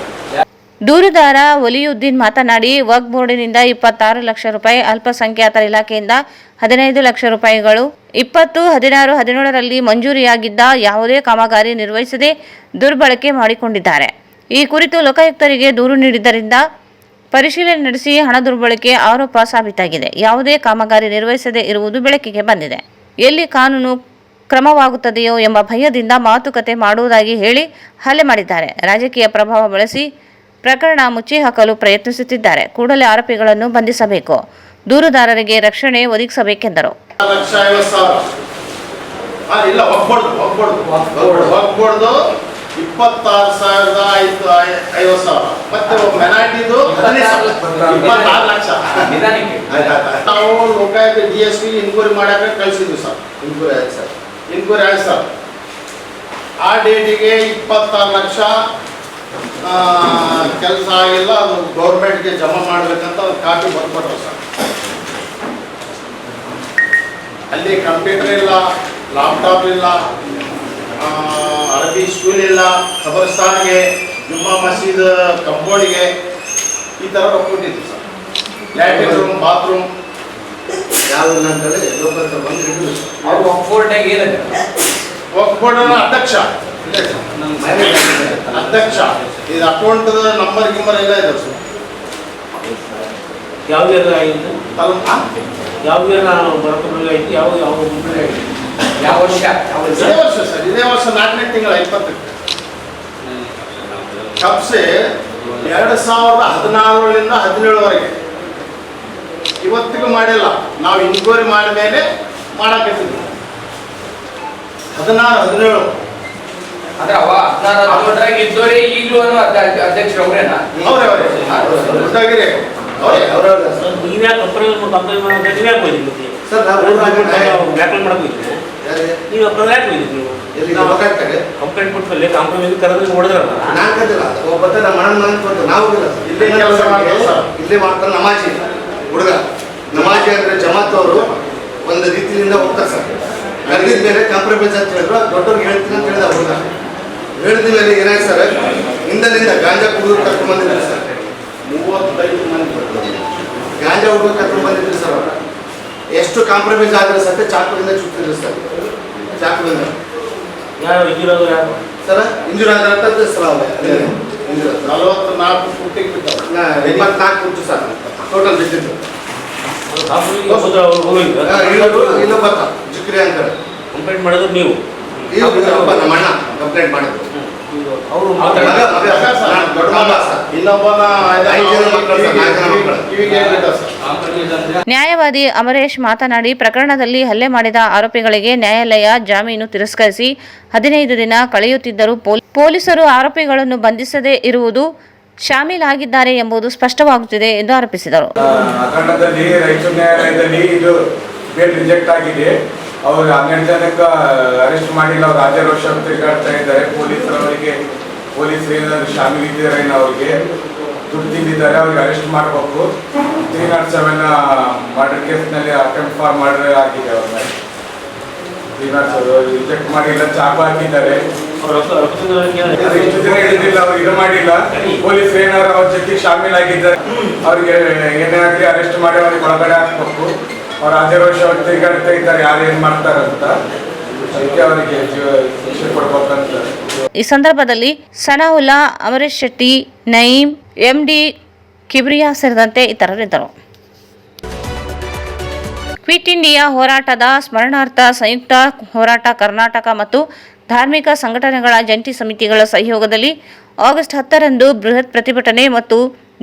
ದೂರುದಾರ ವಲಿಯುದ್ದೀನ್ ಮಾತನಾಡಿ, ವಕ್ಫ್ ಬೋರ್ಡಿನಿಂದ 26 ಲಕ್ಷ ರೂಪಾಯಿ, ಅಲ್ಪಸಂಖ್ಯಾತರ ಇಲಾಖೆಯಿಂದ 15 ಲಕ್ಷ ರೂಪಾಯಿಗಳು 2016-17ರಲ್ಲಿ ಮಂಜೂರಿಯಾಗಿದ್ದ ಯಾವುದೇ ಕಾಮಗಾರಿ ನಿರ್ವಹಿಸದೆ ದುರ್ಬಳಕೆ ಮಾಡಿಕೊಂಡಿದ್ದಾರೆ. ಈ ಕುರಿತು ಲೋಕಾಯುಕ್ತರಿಗೆ ದೂರು ನೀಡಿದ್ದರಿಂದ ಪರಿಶೀಲನೆ ನಡೆಸಿ ಹಣ ದುರ್ಬಳಕೆ ಆರೋಪ ಸಾಬೀತಾಗಿದೆ. ಯಾವುದೇ ಕಾಮಗಾರಿ ನಿರ್ವಹಿಸದೇ ಇರುವುದು ಬೆಳಕಿಗೆ ಬಂದಿದೆ. ಎಲ್ಲಿ ಕಾನೂನು ಕ್ರಮವಾಗುತ್ತದೆಯೋ ಎಂಬ ಭಯದಿಂದ ಮಾತುಕತೆ ಮಾಡುವುದಾಗಿ ಹೇಳಿ ಹಲ್ಲೆ ಮಾಡಿದ್ದಾರೆ. ರಾಜಕೀಯ ಪ್ರಭಾವ ಬಳಸಿ ಪ್ರಕರಣ ಮುಚ್ಚಿ ಹಾಕಲು ಪ್ರಯತ್ನಿಸುತ್ತಿದ್ದಾರೆ. ಕೂಡಲೇ ಆರೋಪಿಗಳನ್ನು ಬಂಧಿಸಬೇಕು, ದೂರುದಾರರಿಗೆ ರಕ್ಷಣೆ ಒದಗಿಸಬೇಕೆಂದರು. ಇಲ್ಲ ಒಗ್ಬಾರ್ದು 26,550 ಮತ್ತೆ ಮೆನಾಟಿದು 26 ಲಕ್ಷ ನಾವು ಲೋಕಾಯುಕ್ತ DSP ಇನ್ಕ್ವೈರಿ ಮಾಡಕ್ಕೆ ಕಳಿಸಿದ್ವಿ ಸರ್. ಇನ್ಕ್ವೈರಿ ಆಯ್ತು ಸರ್. ಆ ಡೇಟಿಗೆ 26 ಲಕ್ಷ ಕೆಲಸ ಆಗಿಲ್ಲ, ಅದು ಗೌರ್ಮೆಂಟ್ಗೆ ಜಮಾ ಮಾಡಬೇಕಂತ ಕಾಪಿ ಬರ್ಕೊಟ್ರು ಸರ್. ಅಲ್ಲಿ ಕಂಪ್ಯೂಟರ್ ಇಲ್ಲ, ಲ್ಯಾಪ್ಟಾಪ್ ಇಲ್ಲ, ಅರಬಿ ಸ್ಕೂಲ್ ಇಲ್ಲ, ಖಬರ್ಸ್ತಾನ್ಗೆ, ಜುಮ್ಮಾ ಮಸೀದ್ ಕಂಪೌಂಡ್ಗೆ ಈ ಥರ ಕೊಟ್ಟಿದ್ದು ಸರ್. ಲ್ಯಾಟ್ರಿನ್ ರೂಮ್, ಬಾತ್ರೂಮ್ ಯಾವುದು ಅಂತೇಳಿ ಲೋಕಲ್ ಬಂದು ಹಿಡಿದು ಬೋರ್ಡ್ ಅಧ್ಯಕ್ಷ ಇದು ಅಕೌಂಟ್ ನಂಬರ್ ಗಿಂಬರ್ ಎಲ್ಲ ಇದೆ ಸರ್. ಯಾವ ವರ್ಷ ಸರ್? ಇದೇ ವರ್ಷ 4ನೇ ತಿಂಗಳ 20ಕ್ಕೆ ಕಬ್ಸೆ 2016ರಿಂದ 17ವರೆಗೆ ಇವತ್ತಿಗೂ ಮಾಡಿಲ್ಲ. ನಾವು ಇನ್ಕ್ವೈರಿ ಮಾಡಿದ ಮೇಲೆ ಮಾಡಾಕತ್ತಿದ್ವಿ. 16-17 ಅಂದ್ರೆ ಅವ 16 ಇದ್ದವರೇ ಈಗಲೂ ಅಧ್ಯಕ್ಷರು ಅವರೇನಾ? ಅವರೇ ಗೊತ್ತಾಗಿರಿ. ನೀವ್ಯಾ ಕಂಪ್ಲೇಂಟ್ ಸರ್ ನೀವು ಕಂಪ್ಲೇಂಟ್ ಕೊಟ್ಟಲ್ಲಿ ಕಾಂಪ್ರಮೈಸ್ ಕರೆದ್ರೆ ನೋಡಿದ್ರಲ್ಲ. ನಾನು ಕರೆದಿಲ್ಲ, ಒಬ್ಬತ್ತ ನಮ್ಮ ಅಣ್ಣ ಮನೆ ಕೊಟ್ಟು ನಾವು ಇಲ್ಲೇ ಕೆಲಸ ಮಾಡ್ತಾರೆ ಸರ್. ಇಲ್ಲೇ ಮಾಡ್ತಾರೆ. ನಮಾಜಿ ಹುಡುಗ, ನಮಾಜಿ ಅಂದರೆ ಜಮಾತ್ ಅವರು ಒಂದು ರೀತಿಯಿಂದ ಹೋಗ್ತಾರೆ ಸರ್. ಕರೆದಿದ ಮೇಲೆ ಕಾಂಪ್ರಮೈಸ್ ಅಂತ ಹೇಳಿದ್ರು. ದೊಡ್ಡವ್ರಿಗೆ ಹೇಳ್ತೀನಿ ಅಂತ ಹೇಳಿದ ಹುಡುಗ. ಹೇಳಿದ ಮೇಲೆ ಏನಾಯ್ತು ಸರ್, ಹಿಂದಲಿಂದ ಗಾಂಜಾ ಹುಡುಗರು ಕರ್ಕೊಂಡು ಬಂದಿದ್ರು ಸರ್. 35 ಮಂದಿ ಗಾಂಜಾ ಹುಡುಗರು ಕರ್ಕೊಂಡು ಬಂದಿದ್ರು ಸರ್. ಅವರು ಎಷ್ಟು ಕಾಂಪ್ರಮೈಸ್ ಆದರೆ ಸತ್ಯ ಚಾಕುವಿಂದ ಚುಟ್ಟಿದ್ರು ಸರ್. ಚಾಕುವಿಂದ ಸರ್ ಇಂಜೂರ್ ಆದ್ರೆ ಸರ್ 44 ಫುಟ್ಟಿಗೆ ಬಿದ್ದವು. 24 ಫುಟ್ ಸರ್ ಟೋಟಲ್ ಬಿದ್ದಿದ್ದು. ಇನ್ನೊಬ್ಬ ಜಿಕ್ರಿ ಅಂತಾರೆ ಕಂಪ್ಲೇಂಟ್ ಮಾಡಿದ್ರು ನೀವು? ನಮ್ಮ ಅಣ್ಣ ಕಂಪ್ಲೇಂಟ್ ಮಾಡಿದ್ರು. ನ್ಯಾಯವಾದಿ ಅಮರೇಶ್ ಮಾತನಾಡಿ, ಪ್ರಕರಣದಲ್ಲಿ ಹಲ್ಲೆ ಮಾಡಿದ ಆರೋಪಿಗಳಿಗೆ ನ್ಯಾಯಾಲಯ ಜಾಮೀನು ತಿರಸ್ಕರಿಸಿ 15 ದಿನ ಕಳೆಯುತ್ತಿದ್ದರೂ ಪೊಲೀಸರು ಆರೋಪಿಗಳನ್ನು ಬಂಧಿಸದೇ ಇರುವುದು ಶಾಮೀಲಾಗಿದ್ದಾರೆ ಎಂಬುದು ಸ್ಪಷ್ಟವಾಗುತ್ತಿದೆ ಎಂದು ಆರೋಪಿಸಿದರು. ಪ್ರಕರಣದಲ್ಲಿ ರಾಯಚೂರು ನ್ಯಾಯಾಲಯದಲ್ಲಿ ಇದು ಬೇಲ್ ರಿಜೆಕ್ಟ್ ಆಗಿದೆ. ಅವರು 12 ಜನಕ್ಕೆ ಅರೆಸ್ಟ್ ಮಾಡಿಲ್ಲ. ಅವರು ರಾಜಾರೋಷ ತಿರುಗಾಡ್ತಾ ಇದ್ದಾರೆ. ಪೊಲೀಸರು ಏನಾದರೂ ಶಾಮೀಲಿದ್ದಾರೆ, ಅವ್ರಿಗೆ ದುಡ್ಡು ತಿಂದಿದ್ದಾರೆ, ಅವ್ರಿಗೆ ಅರೆಸ್ಟ್ ಮಾಡಬೇಕು. 307 ಮರ್ಡರ್ ಕೇಸ್ನಲ್ಲಿ ಅಟೆಂಪ್ಟ್ ಫಾರ್ ಮರ್ಡರ್ ಆಗಿದೆ. ಅವ್ರ ಮೇಲೆ 307 ರಿಜೆಕ್ಟ್ ಮಾಡಿಲ್ಲ, ಚಾಕು ಹಾಕಿದ್ದಾರೆ. ಇಷ್ಟು ದಿನ ಹಿಡಿದಿಲ್ಲ, ಅವ್ರು ಇದು ಮಾಡಿಲ್ಲ. ಪೊಲೀಸರು ಏನಾದ್ರು ಅವ್ರ ಜೊತೆ ಶಾಮೀಲಾಗಿದ್ದಾರೆ, ಅವ್ರಿಗೆ ಏನೇ ಆಗಲಿ ಅರೆಸ್ಟ್ ಮಾಡಿ ಅವ್ರಿಗೆ ಒಳಗಡೆ ಹಾಕ್ಬೇಕು. ಅವ್ರು ರಾಜಾರೋಷ ತಿರುಗಾಡ್ತಾ ಇದ್ದಾರೆ, ಯಾರು ಏನ್ ಮಾಡ್ತಾರಂತ. ಅದಕ್ಕೆ ಅವರಿಗೆ ಶಿಕ್ಷೆ ಕೊಡ್ಬೇಕಂತ. ಈ ಸಂದರ್ಭದಲ್ಲಿ ಸನಾವುಲ್ಲಾ, ಅಮರೇಶ್ ಶೆಟ್ಟಿ, ನಯೀಂ, MD ಕಿಬ್ರಿಯಾ ಸೇರಿದಂತೆ ಇತರರಿದ್ದರು. ಕ್ವಿಟ್ ಇಂಡಿಯಾ ಹೋರಾಟದ ಸ್ಮರಣಾರ್ಥ ಸಂಯುಕ್ತ ಹೋರಾಟ ಕರ್ನಾಟಕ ಮತ್ತು ಧಾರ್ಮಿಕ ಸಂಘಟನೆಗಳ ಜಂಟಿ ಸಮಿತಿಗಳ ಸಹಯೋಗದಲ್ಲಿ ಆಗಸ್ಟ್ 10ರಂದು ಬೃಹತ್ ಪ್ರತಿಭಟನೆ ಮತ್ತು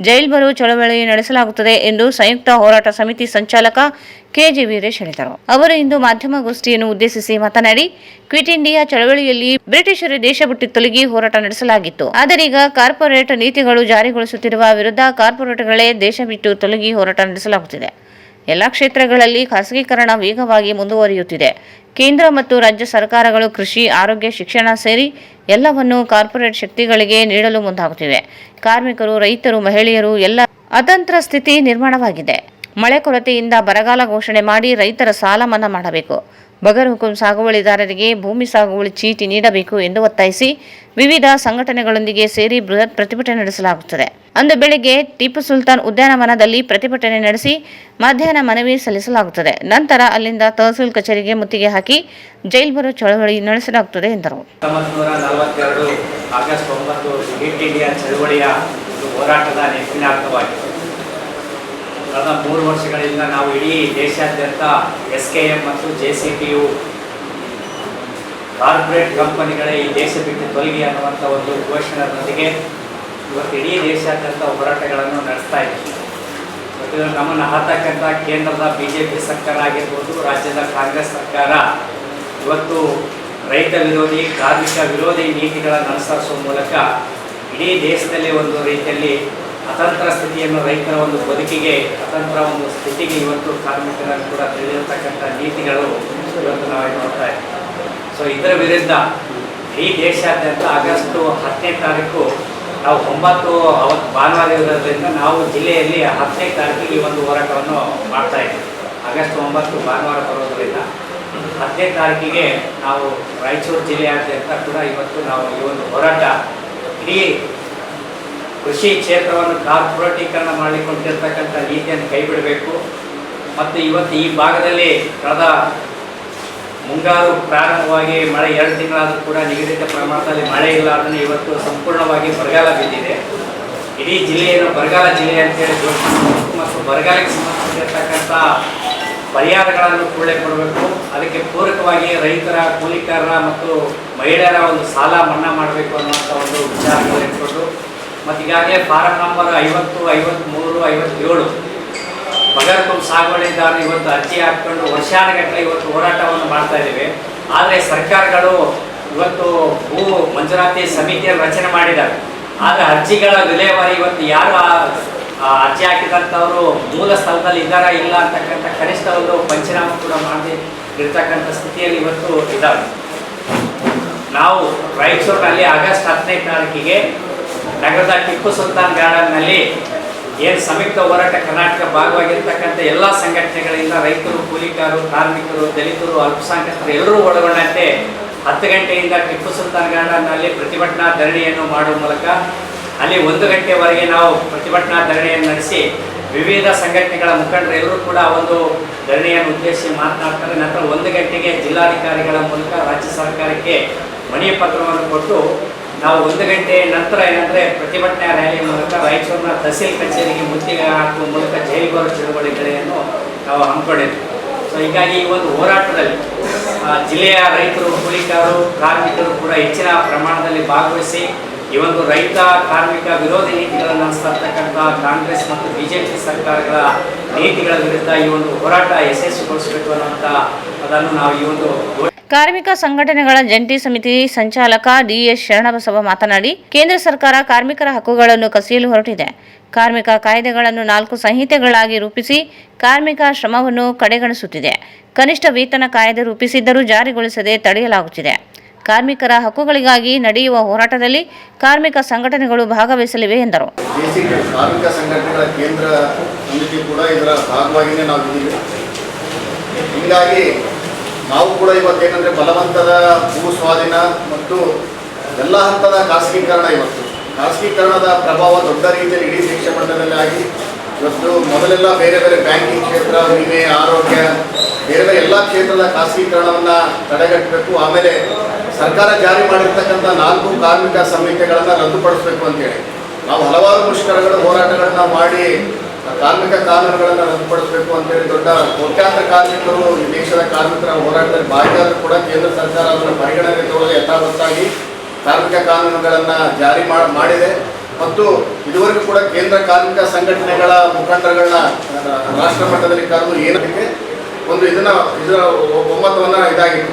ಜೈಲ್ ಬರೋ ಚಳವಳಿ ನಡೆಸಲಾಗುತ್ತದೆ ಎಂದು ಸಂಯುಕ್ತ ಹೋರಾಟ ಸಮಿತಿ ಸಂಚಾಲಕ KG ವೀರೇಶ್ ಹೇಳಿದರು. ಅವರು ಇಂದು ಮಾಧ್ಯಮಗೋಷ್ಠಿಯನ್ನು ಉದ್ದೇಶಿಸಿ ಮಾತನಾಡಿ, ಕ್ವಿಟ್ ಇಂಡಿಯಾ ಚಳವಳಿಯಲ್ಲಿ ಬ್ರಿಟಿಷರು ದೇಶ ಬಿಟ್ಟು ತೊಲಗಿ ಹೋರಾಟ ನಡೆಸಲಾಗಿತ್ತು. ಆದರೀಗ ಕಾರ್ಪೊರೇಟ್ ನೀತಿಗಳು ಜಾರಿಗೊಳಿಸುತ್ತಿರುವ ವಿರುದ್ಧ ಕಾರ್ಪೊರೇಟ್ಗಳೇ ದೇಶ ಬಿಟ್ಟು ತೊಲಗಿ ಹೋರಾಟ ನಡೆಸಲಾಗುತ್ತಿದೆ. ಎಲ್ಲ ಕ್ಷೇತ್ರಗಳಲ್ಲಿ ಖಾಸಗೀಕರಣ ವೇಗವಾಗಿ ಮುಂದುವರಿಯುತ್ತಿದೆ. ಕೇಂದ್ರ ಮತ್ತು ರಾಜ್ಯ ಸರ್ಕಾರಗಳು ಕೃಷಿ, ಆರೋಗ್ಯ, ಶಿಕ್ಷಣ ಸೇರಿ ಎಲ್ಲವನ್ನೂ ಕಾರ್ಪೊರೇಟ್ ಶಕ್ತಿಗಳಿಗೆ ನೀಡಲು ಮುಂದಾಗುತ್ತಿವೆ. ಕಾರ್ಮಿಕರು, ರೈತರು, ಮಹಿಳೆಯರು ಎಲ್ಲ ಅತಂತ್ರ ಸ್ಥಿತಿ ನಿರ್ಮಾಣವಾಗಿದೆ. ಮಳೆ ಕೊರತೆಯಿಂದ ಬರಗಾಲ ಘೋಷಣೆ ಮಾಡಿ ರೈತರ ಸಾಲ ಮನ್ನಾ ಮಾಡಬೇಕು. ಬಗರ್ ಹುಕುಂ ಸಾಗುವಳಿದಾರರಿಗೆ ಭೂಮಿ ಸಾಗುವಳಿ ಚೀಟಿ ನೀಡಬೇಕು ಎಂದು ಒತ್ತಾಯಿಸಿ ವಿವಿಧ ಸಂಘಟನೆಗಳೊಂದಿಗೆ ಸೇರಿ ಬೃಹತ್ ಪ್ರತಿಭಟನೆ ನಡೆಸಲಾಗುತ್ತದೆ. ಅಂದು ಬೆಳಗ್ಗೆ ಟಿಪ್ಪು ಸುಲ್ತಾನ್ ಉದ್ಯಾನವನದಲ್ಲಿ ಪ್ರತಿಭಟನೆ ನಡೆಸಿ ಮಧ್ಯಾಹ್ನ ಮನವಿ ಸಲ್ಲಿಸಲಾಗುತ್ತದೆ. ನಂತರ ಅಲ್ಲಿಂದ ತಹಸೀಲ್ ಕಚೇರಿಗೆ ಮುತ್ತಿಗೆ ಹಾಕಿ ಜೈಲ್ ಬರೋ ಚಳವಳಿ ನಡೆಸಲಾಗುತ್ತದೆ ಎಂದರು. 1942 ಆಗಸ್ಟ್ 9 ಕ್ವಿಟ್ ಇಂಡಿಯಾ ಚಳವಳಿಯ ಹೋರಾಟದ ನೆನಪಿನಾರ್ಥವಾಗಿದೆ. ಕಳೆದ 3 ವರ್ಷಗಳಿಂದ ನಾವು ಇಡೀ ದೇಶಾದ್ಯಂತ SKM ಮತ್ತು JCPU ಕಾರ್ಪೊರೇಟ್ ಕಂಪನಿಗಳೇ ಈ ದೇಶ ಬಿಟ್ಟು ತೊಲಗಿ ಅನ್ನುವಂಥ ಒಂದು ಘೋಷಣೆಯೊಂದಿಗೆ ಇವತ್ತು ಇಡೀ ದೇಶಾದ್ಯಂತ ಹೋರಾಟಗಳನ್ನು ನಡೆಸ್ತಾ ಇದ್ದೀವಿ. ಇವತ್ತು ನಮ್ಮನ್ನು ಆಳ್ತಕ್ಕಂಥ ಕೇಂದ್ರದ BJP ಸರ್ಕಾರ ಆಗಿರ್ಬೋದು, ರಾಜ್ಯದ ಕಾಂಗ್ರೆಸ್ ಸರ್ಕಾರ ಇವತ್ತು ರೈತ ವಿರೋಧಿ, ಕಾರ್ಮಿಕ ವಿರೋಧಿ ನೀತಿಗಳನ್ನು ಅನುಸರಿಸುವ ಮೂಲಕ ಇಡೀ ದೇಶದಲ್ಲಿ ಒಂದು ರೀತಿಯಲ್ಲಿ ಅತಂತ್ರ ಸ್ಥಿತಿಯನ್ನು, ರೈತರ ಒಂದು ಬದುಕಿಗೆ ಅತಂತ್ರ ಒಂದು ಸ್ಥಿತಿಗೆ ಇವತ್ತು ಕಾರ್ಮಿಕರನ್ನು ಕೂಡ ತಿಳಿದಿರ್ತಕ್ಕಂಥ ನೀತಿಗಳು ಇವತ್ತು ನಾವು ನೋಡ್ತಾ ಇದ್ದೀವಿ. ಸೊ ಇದರ ವಿರುದ್ಧ ಈ ದೇಶಾದ್ಯಂತ ಆಗಸ್ಟ್ 10ನೇ ತಾರೀಕು ನಾವು 9 ಅವತ್ತು ಭಾನುವಾರ ಇರೋದ್ರಿಂದ ನಾವು ಜಿಲ್ಲೆಯಲ್ಲಿ 10ನೇ ತಾರೀಕಿಗೆ ಈ ಒಂದು ಹೋರಾಟವನ್ನು ಮಾಡ್ತಾ ಇದ್ದೀವಿ. ಆಗಸ್ಟ್ 9 ಭಾನುವಾರ ಬರೋದರಿಂದ 10ನೇ ತಾರೀಕಿಗೆ ನಾವು ರಾಯಚೂರು ಜಿಲ್ಲೆಯಾದ್ಯಂತ ಕೂಡ ಇವತ್ತು ನಾವು ಈ ಒಂದು ಹೋರಾಟ ಇಡೀ ಕೃಷಿ ಕ್ಷೇತ್ರವನ್ನು ಕಾರ್ಪೊರೇಟೀಕರಣ ಮಾಡಿಕೊಂಡಿರ್ತಕ್ಕಂಥ ನೀತಿಯನ್ನು ಕೈಬಿಡಬೇಕು. ಮತ್ತು ಇವತ್ತು ಈ ಭಾಗದಲ್ಲಿ ಕಳೆದ ಮುಂಗಾರು ಪ್ರಾರಂಭವಾಗಿ ಮಳೆ 2 ತಿಂಗಳಾದರೂ ಕೂಡ ನಿಗದಿತ ಪ್ರಮಾಣದಲ್ಲಿ ಮಳೆ ಇಲ್ಲ. ಅದನ್ನು ಇವತ್ತು ಸಂಪೂರ್ಣವಾಗಿ ಬರಗಾಲ ಬಿದ್ದಿದೆ. ಇಡೀ ಜಿಲ್ಲೆಯನ್ನು ಬರಗಾಲ ಜಿಲ್ಲೆ ಅಂತೇಳಿ ಘೋಷಿಸಬೇಕು ಮತ್ತು ಬರಗಾಲಕ್ಕೆ ಸಂಬಂಧಿಸಿರ್ತಕ್ಕಂಥ ಪರಿಹಾರಗಳನ್ನು ಕೂಡಲೇ ಕೊಡಬೇಕು. ಅದಕ್ಕೆ ಪೂರಕವಾಗಿ ರೈತರ, ಕೂಲಿಕಾರರ ಮತ್ತು ಮಹಿಳೆಯರ ಒಂದು ಸಾಲ ಮನ್ನಾ ಮಾಡಬೇಕು ಅನ್ನುವಂಥ ಒಂದು ವಿಚಾರಗಳು ಇಟ್ಕೊಂಡು ಮತ್ತು ಈಗಾಗಲೇ ಫಾರಂ ನಂಬರ್ 50, 53, 57 ಬಗರ್ಕುಂ ಸಾಗುವಳಿದಾರರು ಇವತ್ತು ಅರ್ಜಿ ಹಾಕ್ಕೊಂಡು ವರ್ಷಾನುಗಟ್ಟಲೆ ಇವತ್ತು ಹೋರಾಟವನ್ನು ಮಾಡ್ತಾ ಇದ್ದೇವೆ. ಆದರೆ ಸರ್ಕಾರಗಳು ಇವತ್ತು ಭೂ ಮಂಜೂರಾತಿ ಸಮಿತಿಯನ್ನು ರಚನೆ ಮಾಡಿದ್ದಾರೆ. ಆದರೆ ಅರ್ಜಿಗಳ ವಿಲೇವಾರಿ ಇವತ್ತು ಯಾರು ಅರ್ಜಿ ಹಾಕಿದಂಥವರು ಮೂಲ ಸ್ಥಳದಲ್ಲಿ ಇದ್ದಾರಾ ಇಲ್ಲ ಅಂತಕ್ಕಂಥ ಕನಿಷ್ಠ ಒಂದು ಪಂಚನಾಮ ಕೂಡ ಮಾಡಿ ಇರ್ತಕ್ಕಂಥ ಸ್ಥಿತಿಯಲ್ಲಿ ಇವತ್ತು ಇದ್ದಾವೆ. ನಾವು ರಾಯಚೂರಿನಲ್ಲಿ ಆಗಸ್ಟ್ 10ನೇ ತಾರೀಕಿಗೆ ನಗರದ ಟಿಪ್ಪು ಸುಲ್ತಾನ್ ಗಾರ್ಡನ್ನಲ್ಲಿ ಏನು ಸಂಯುಕ್ತ ಹೋರಾಟ ಕರ್ನಾಟಕ ಭಾಗವಾಗಿರ್ತಕ್ಕಂಥ ಎಲ್ಲ ಸಂಘಟನೆಗಳಿಂದ ರೈತರು, ಕೂಲಿಕಾರರು, ಕಾರ್ಮಿಕರು, ದಲಿತರು, ಅಲ್ಪಸಂಖ್ಯಾತರು ಎಲ್ಲರೂ ಒಳಗೊಂಡಂತೆ 10 ಗಂಟೆಯಿಂದ ಟಿಪ್ಪು ಸುಲ್ತಾನ್ ಗಾರ್ಡನ್ನಲ್ಲಿ ಪ್ರತಿಭಟನಾ ಧರಣಿಯನ್ನು ಮಾಡುವ ಮೂಲಕ ಅಲ್ಲಿ 1 ಗಂಟೆವರೆಗೆ ನಾವು ಪ್ರತಿಭಟನಾ ಧರಣಿಯನ್ನು ನಡೆಸಿ ವಿವಿಧ ಸಂಘಟನೆಗಳ ಮುಖಂಡರು ಎಲ್ಲರೂ ಕೂಡ ಒಂದು ಧರಣಿಯನ್ನು ಉದ್ದೇಶಿಸಿ ಮಾತನಾಡ್ತಾರೆ. ನಂತರ 1 ಗಂಟೆಗೆ ಜಿಲ್ಲಾಧಿಕಾರಿಗಳ ಮೂಲಕ ರಾಜ್ಯ ಸರ್ಕಾರಕ್ಕೆ ಮನವಿ ಪತ್ರವನ್ನು ಕೊಟ್ಟು ನಾವು 1 ಗಂಟೆ ನಂತರ ಏನಂದರೆ ಪ್ರತಿಭಟನಾ ರ್ಯಾಲಿ ಮೂಲಕ ರಾಯಚೂರಿನ ತಹಸೀಲ್ ಕಚೇರಿಗೆ ಮುತ್ತಿಗೆ ಹಾಕುವ ಮೂಲಕ ಜೈಲ್ಗೋರ ಚಳುವಳಿಗಳನ್ನು ನಾವು ಹಮ್ಮಿಕೊಂಡಿದ್ವಿ. ಸೊ ಹೀಗಾಗಿ ಈ ಒಂದು ಹೋರಾಟದಲ್ಲಿ ಜಿಲ್ಲೆಯ ರೈತರು, ಕೂಲಿಕಾರರು, ಕಾರ್ಮಿಕರು ಕೂಡ ಹೆಚ್ಚಿನ ಪ್ರಮಾಣದಲ್ಲಿ ಭಾಗವಹಿಸಿ ಈ ಒಂದು ರೈತ ಕಾರ್ಮಿಕ ವಿರೋಧಿ ನೀತಿಗಳನ್ನು ಅನುಸರಿಸ್ತಕ್ಕಂಥ ಕಾಂಗ್ರೆಸ್ ಮತ್ತು BJP ಸರ್ಕಾರಗಳ ನೀತಿಗಳ ವಿರುದ್ಧ ಈ ಒಂದು ಹೋರಾಟ ಯಶಸ್ವಿಗೊಳಿಸಬೇಕು ಅನ್ನುವಂಥ ಅದನ್ನು ನಾವು ಈ ಒಂದು ಕಾರ್ಮಿಕ ಸಂಘಟನೆಗಳ ಜಂಟಿ ಸಮಿತಿ ಸಂಚಾಲಕ DS ಶರಣಬಸವ ಮಾತನಾಡಿ, ಕೇಂದ್ರ ಸರ್ಕಾರ ಕಾರ್ಮಿಕರ ಹಕ್ಕುಗಳನ್ನು ಕಸಿಯಲು ಹೊರಟಿದೆ. ಕಾರ್ಮಿಕ ಕಾಯ್ದೆಗಳನ್ನು 4 ಸಂಹಿತೆಗಳಾಗಿ ರೂಪಿಸಿ ಕಾರ್ಮಿಕ ಶ್ರಮವನ್ನು ಕಡೆಗಣಿಸುತ್ತಿದೆ. ಕನಿಷ್ಠ ವೇತನ ಕಾಯ್ದೆ ರೂಪಿಸಿದ್ದರೂ ಜಾರಿಗೊಳಿಸದೆ ತಡೆಯಲಾಗುತ್ತಿದೆ. ಕಾರ್ಮಿಕರ ಹಕ್ಕುಗಳಿಗಾಗಿ ನಡೆಯುವ ಹೋರಾಟದಲ್ಲಿ ಕಾರ್ಮಿಕ ಸಂಘಟನೆಗಳು ಭಾಗವಹಿಸಲಿವೆ ಎಂದರು. ಕಾರ್ಮಿಕ ಸಂಘಟನೆಗಳ ಕೇಂದ್ರ ಸಮಿತಿ ಕೂಡ ಇದರ ಭಾಗವಾಗಿಯೇ ನಾವು ಇದ್ದೀವಿ. ಹೀಗಾಗಿ ನಾವು ಕೂಡ ಇವತ್ತೇನೆಂದರೆ ಬಲವಂತದ ಭೂ ಸ್ವಾಧೀನ ಮತ್ತು ಎಲ್ಲ ಹಂತದ ಖಾಸಗೀಕರಣ, ಖಾಸಗೀಕರಣದ ಪ್ರಭಾವ ದೊಡ್ಡ ರೀತಿಯಲ್ಲಿ ಇಡೀ ದೇಶ ಮಟ್ಟದಲ್ಲಿ ಆಗಿ ಇವತ್ತು ಮೊದಲೆಲ್ಲ ಬೇರೆ ಬೇರೆ ಬ್ಯಾಂಕಿಂಗ್ ಕ್ಷೇತ್ರ, ವಿಮೆ, ಆರೋಗ್ಯ, ಬೇರೆ ಬೇರೆ ಎಲ್ಲ ಕ್ಷೇತ್ರದ ಖಾಸಗೀಕರಣವನ್ನು ತಡೆಗಟ್ಟಬೇಕು. ಆಮೇಲೆ ಸರ್ಕಾರ ಜಾರಿ ಮಾಡಿರ್ತಕ್ಕಂಥ 4 ಕಾರ್ಮಿಕ ಸಂಹಿತೆಗಳನ್ನು ರದ್ದುಪಡಿಸಬೇಕು ಅಂತೇಳಿ ನಾವು ಹಲವಾರು ಮುಷ್ಕರಗಳು, ಹೋರಾಟಗಳನ್ನ ಮಾಡಿ ಕಾರ್ಮಿಕ ಕಾನೂನುಗಳನ್ನು ರದ್ದುಪಡಿಸಬೇಕು ಅಂತೇಳಿ ದೊಡ್ಡ ಕೋಟ್ಯಾಂತರ ಕಾರ್ಮಿಕರು ಈ ದೇಶದ ಕಾರ್ಮಿಕರ ಹೋರಾಟದಲ್ಲಿ ಭಾಗಿಯಾದರೂ ಕೂಡ ಕೇಂದ್ರ ಸರ್ಕಾರ ಅದನ್ನು ಪರಿಗಣನೆ ತಗೊಳ್ಳಲು ಯಥಾವತ್ತಾಗಿ ಕಾರ್ಮಿಕ ಕಾನೂನುಗಳನ್ನು ಜಾರಿ ಮಾಡಿದೆ. ಮತ್ತು ಇದುವರೆಗೂ ಕೂಡ ಕೇಂದ್ರ ಕಾರ್ಮಿಕ ಸಂಘಟನೆಗಳ ಮುಖಂಡರುಗಳನ್ನ ರಾಷ್ಟ್ರ ಮಟ್ಟದಲ್ಲಿ ಕರೆದು ಏನಕ್ಕೆ ಒಂದು ಇದರ ಒಮ್ಮತವನ್ನು ಇದಾಗಿತ್ತು.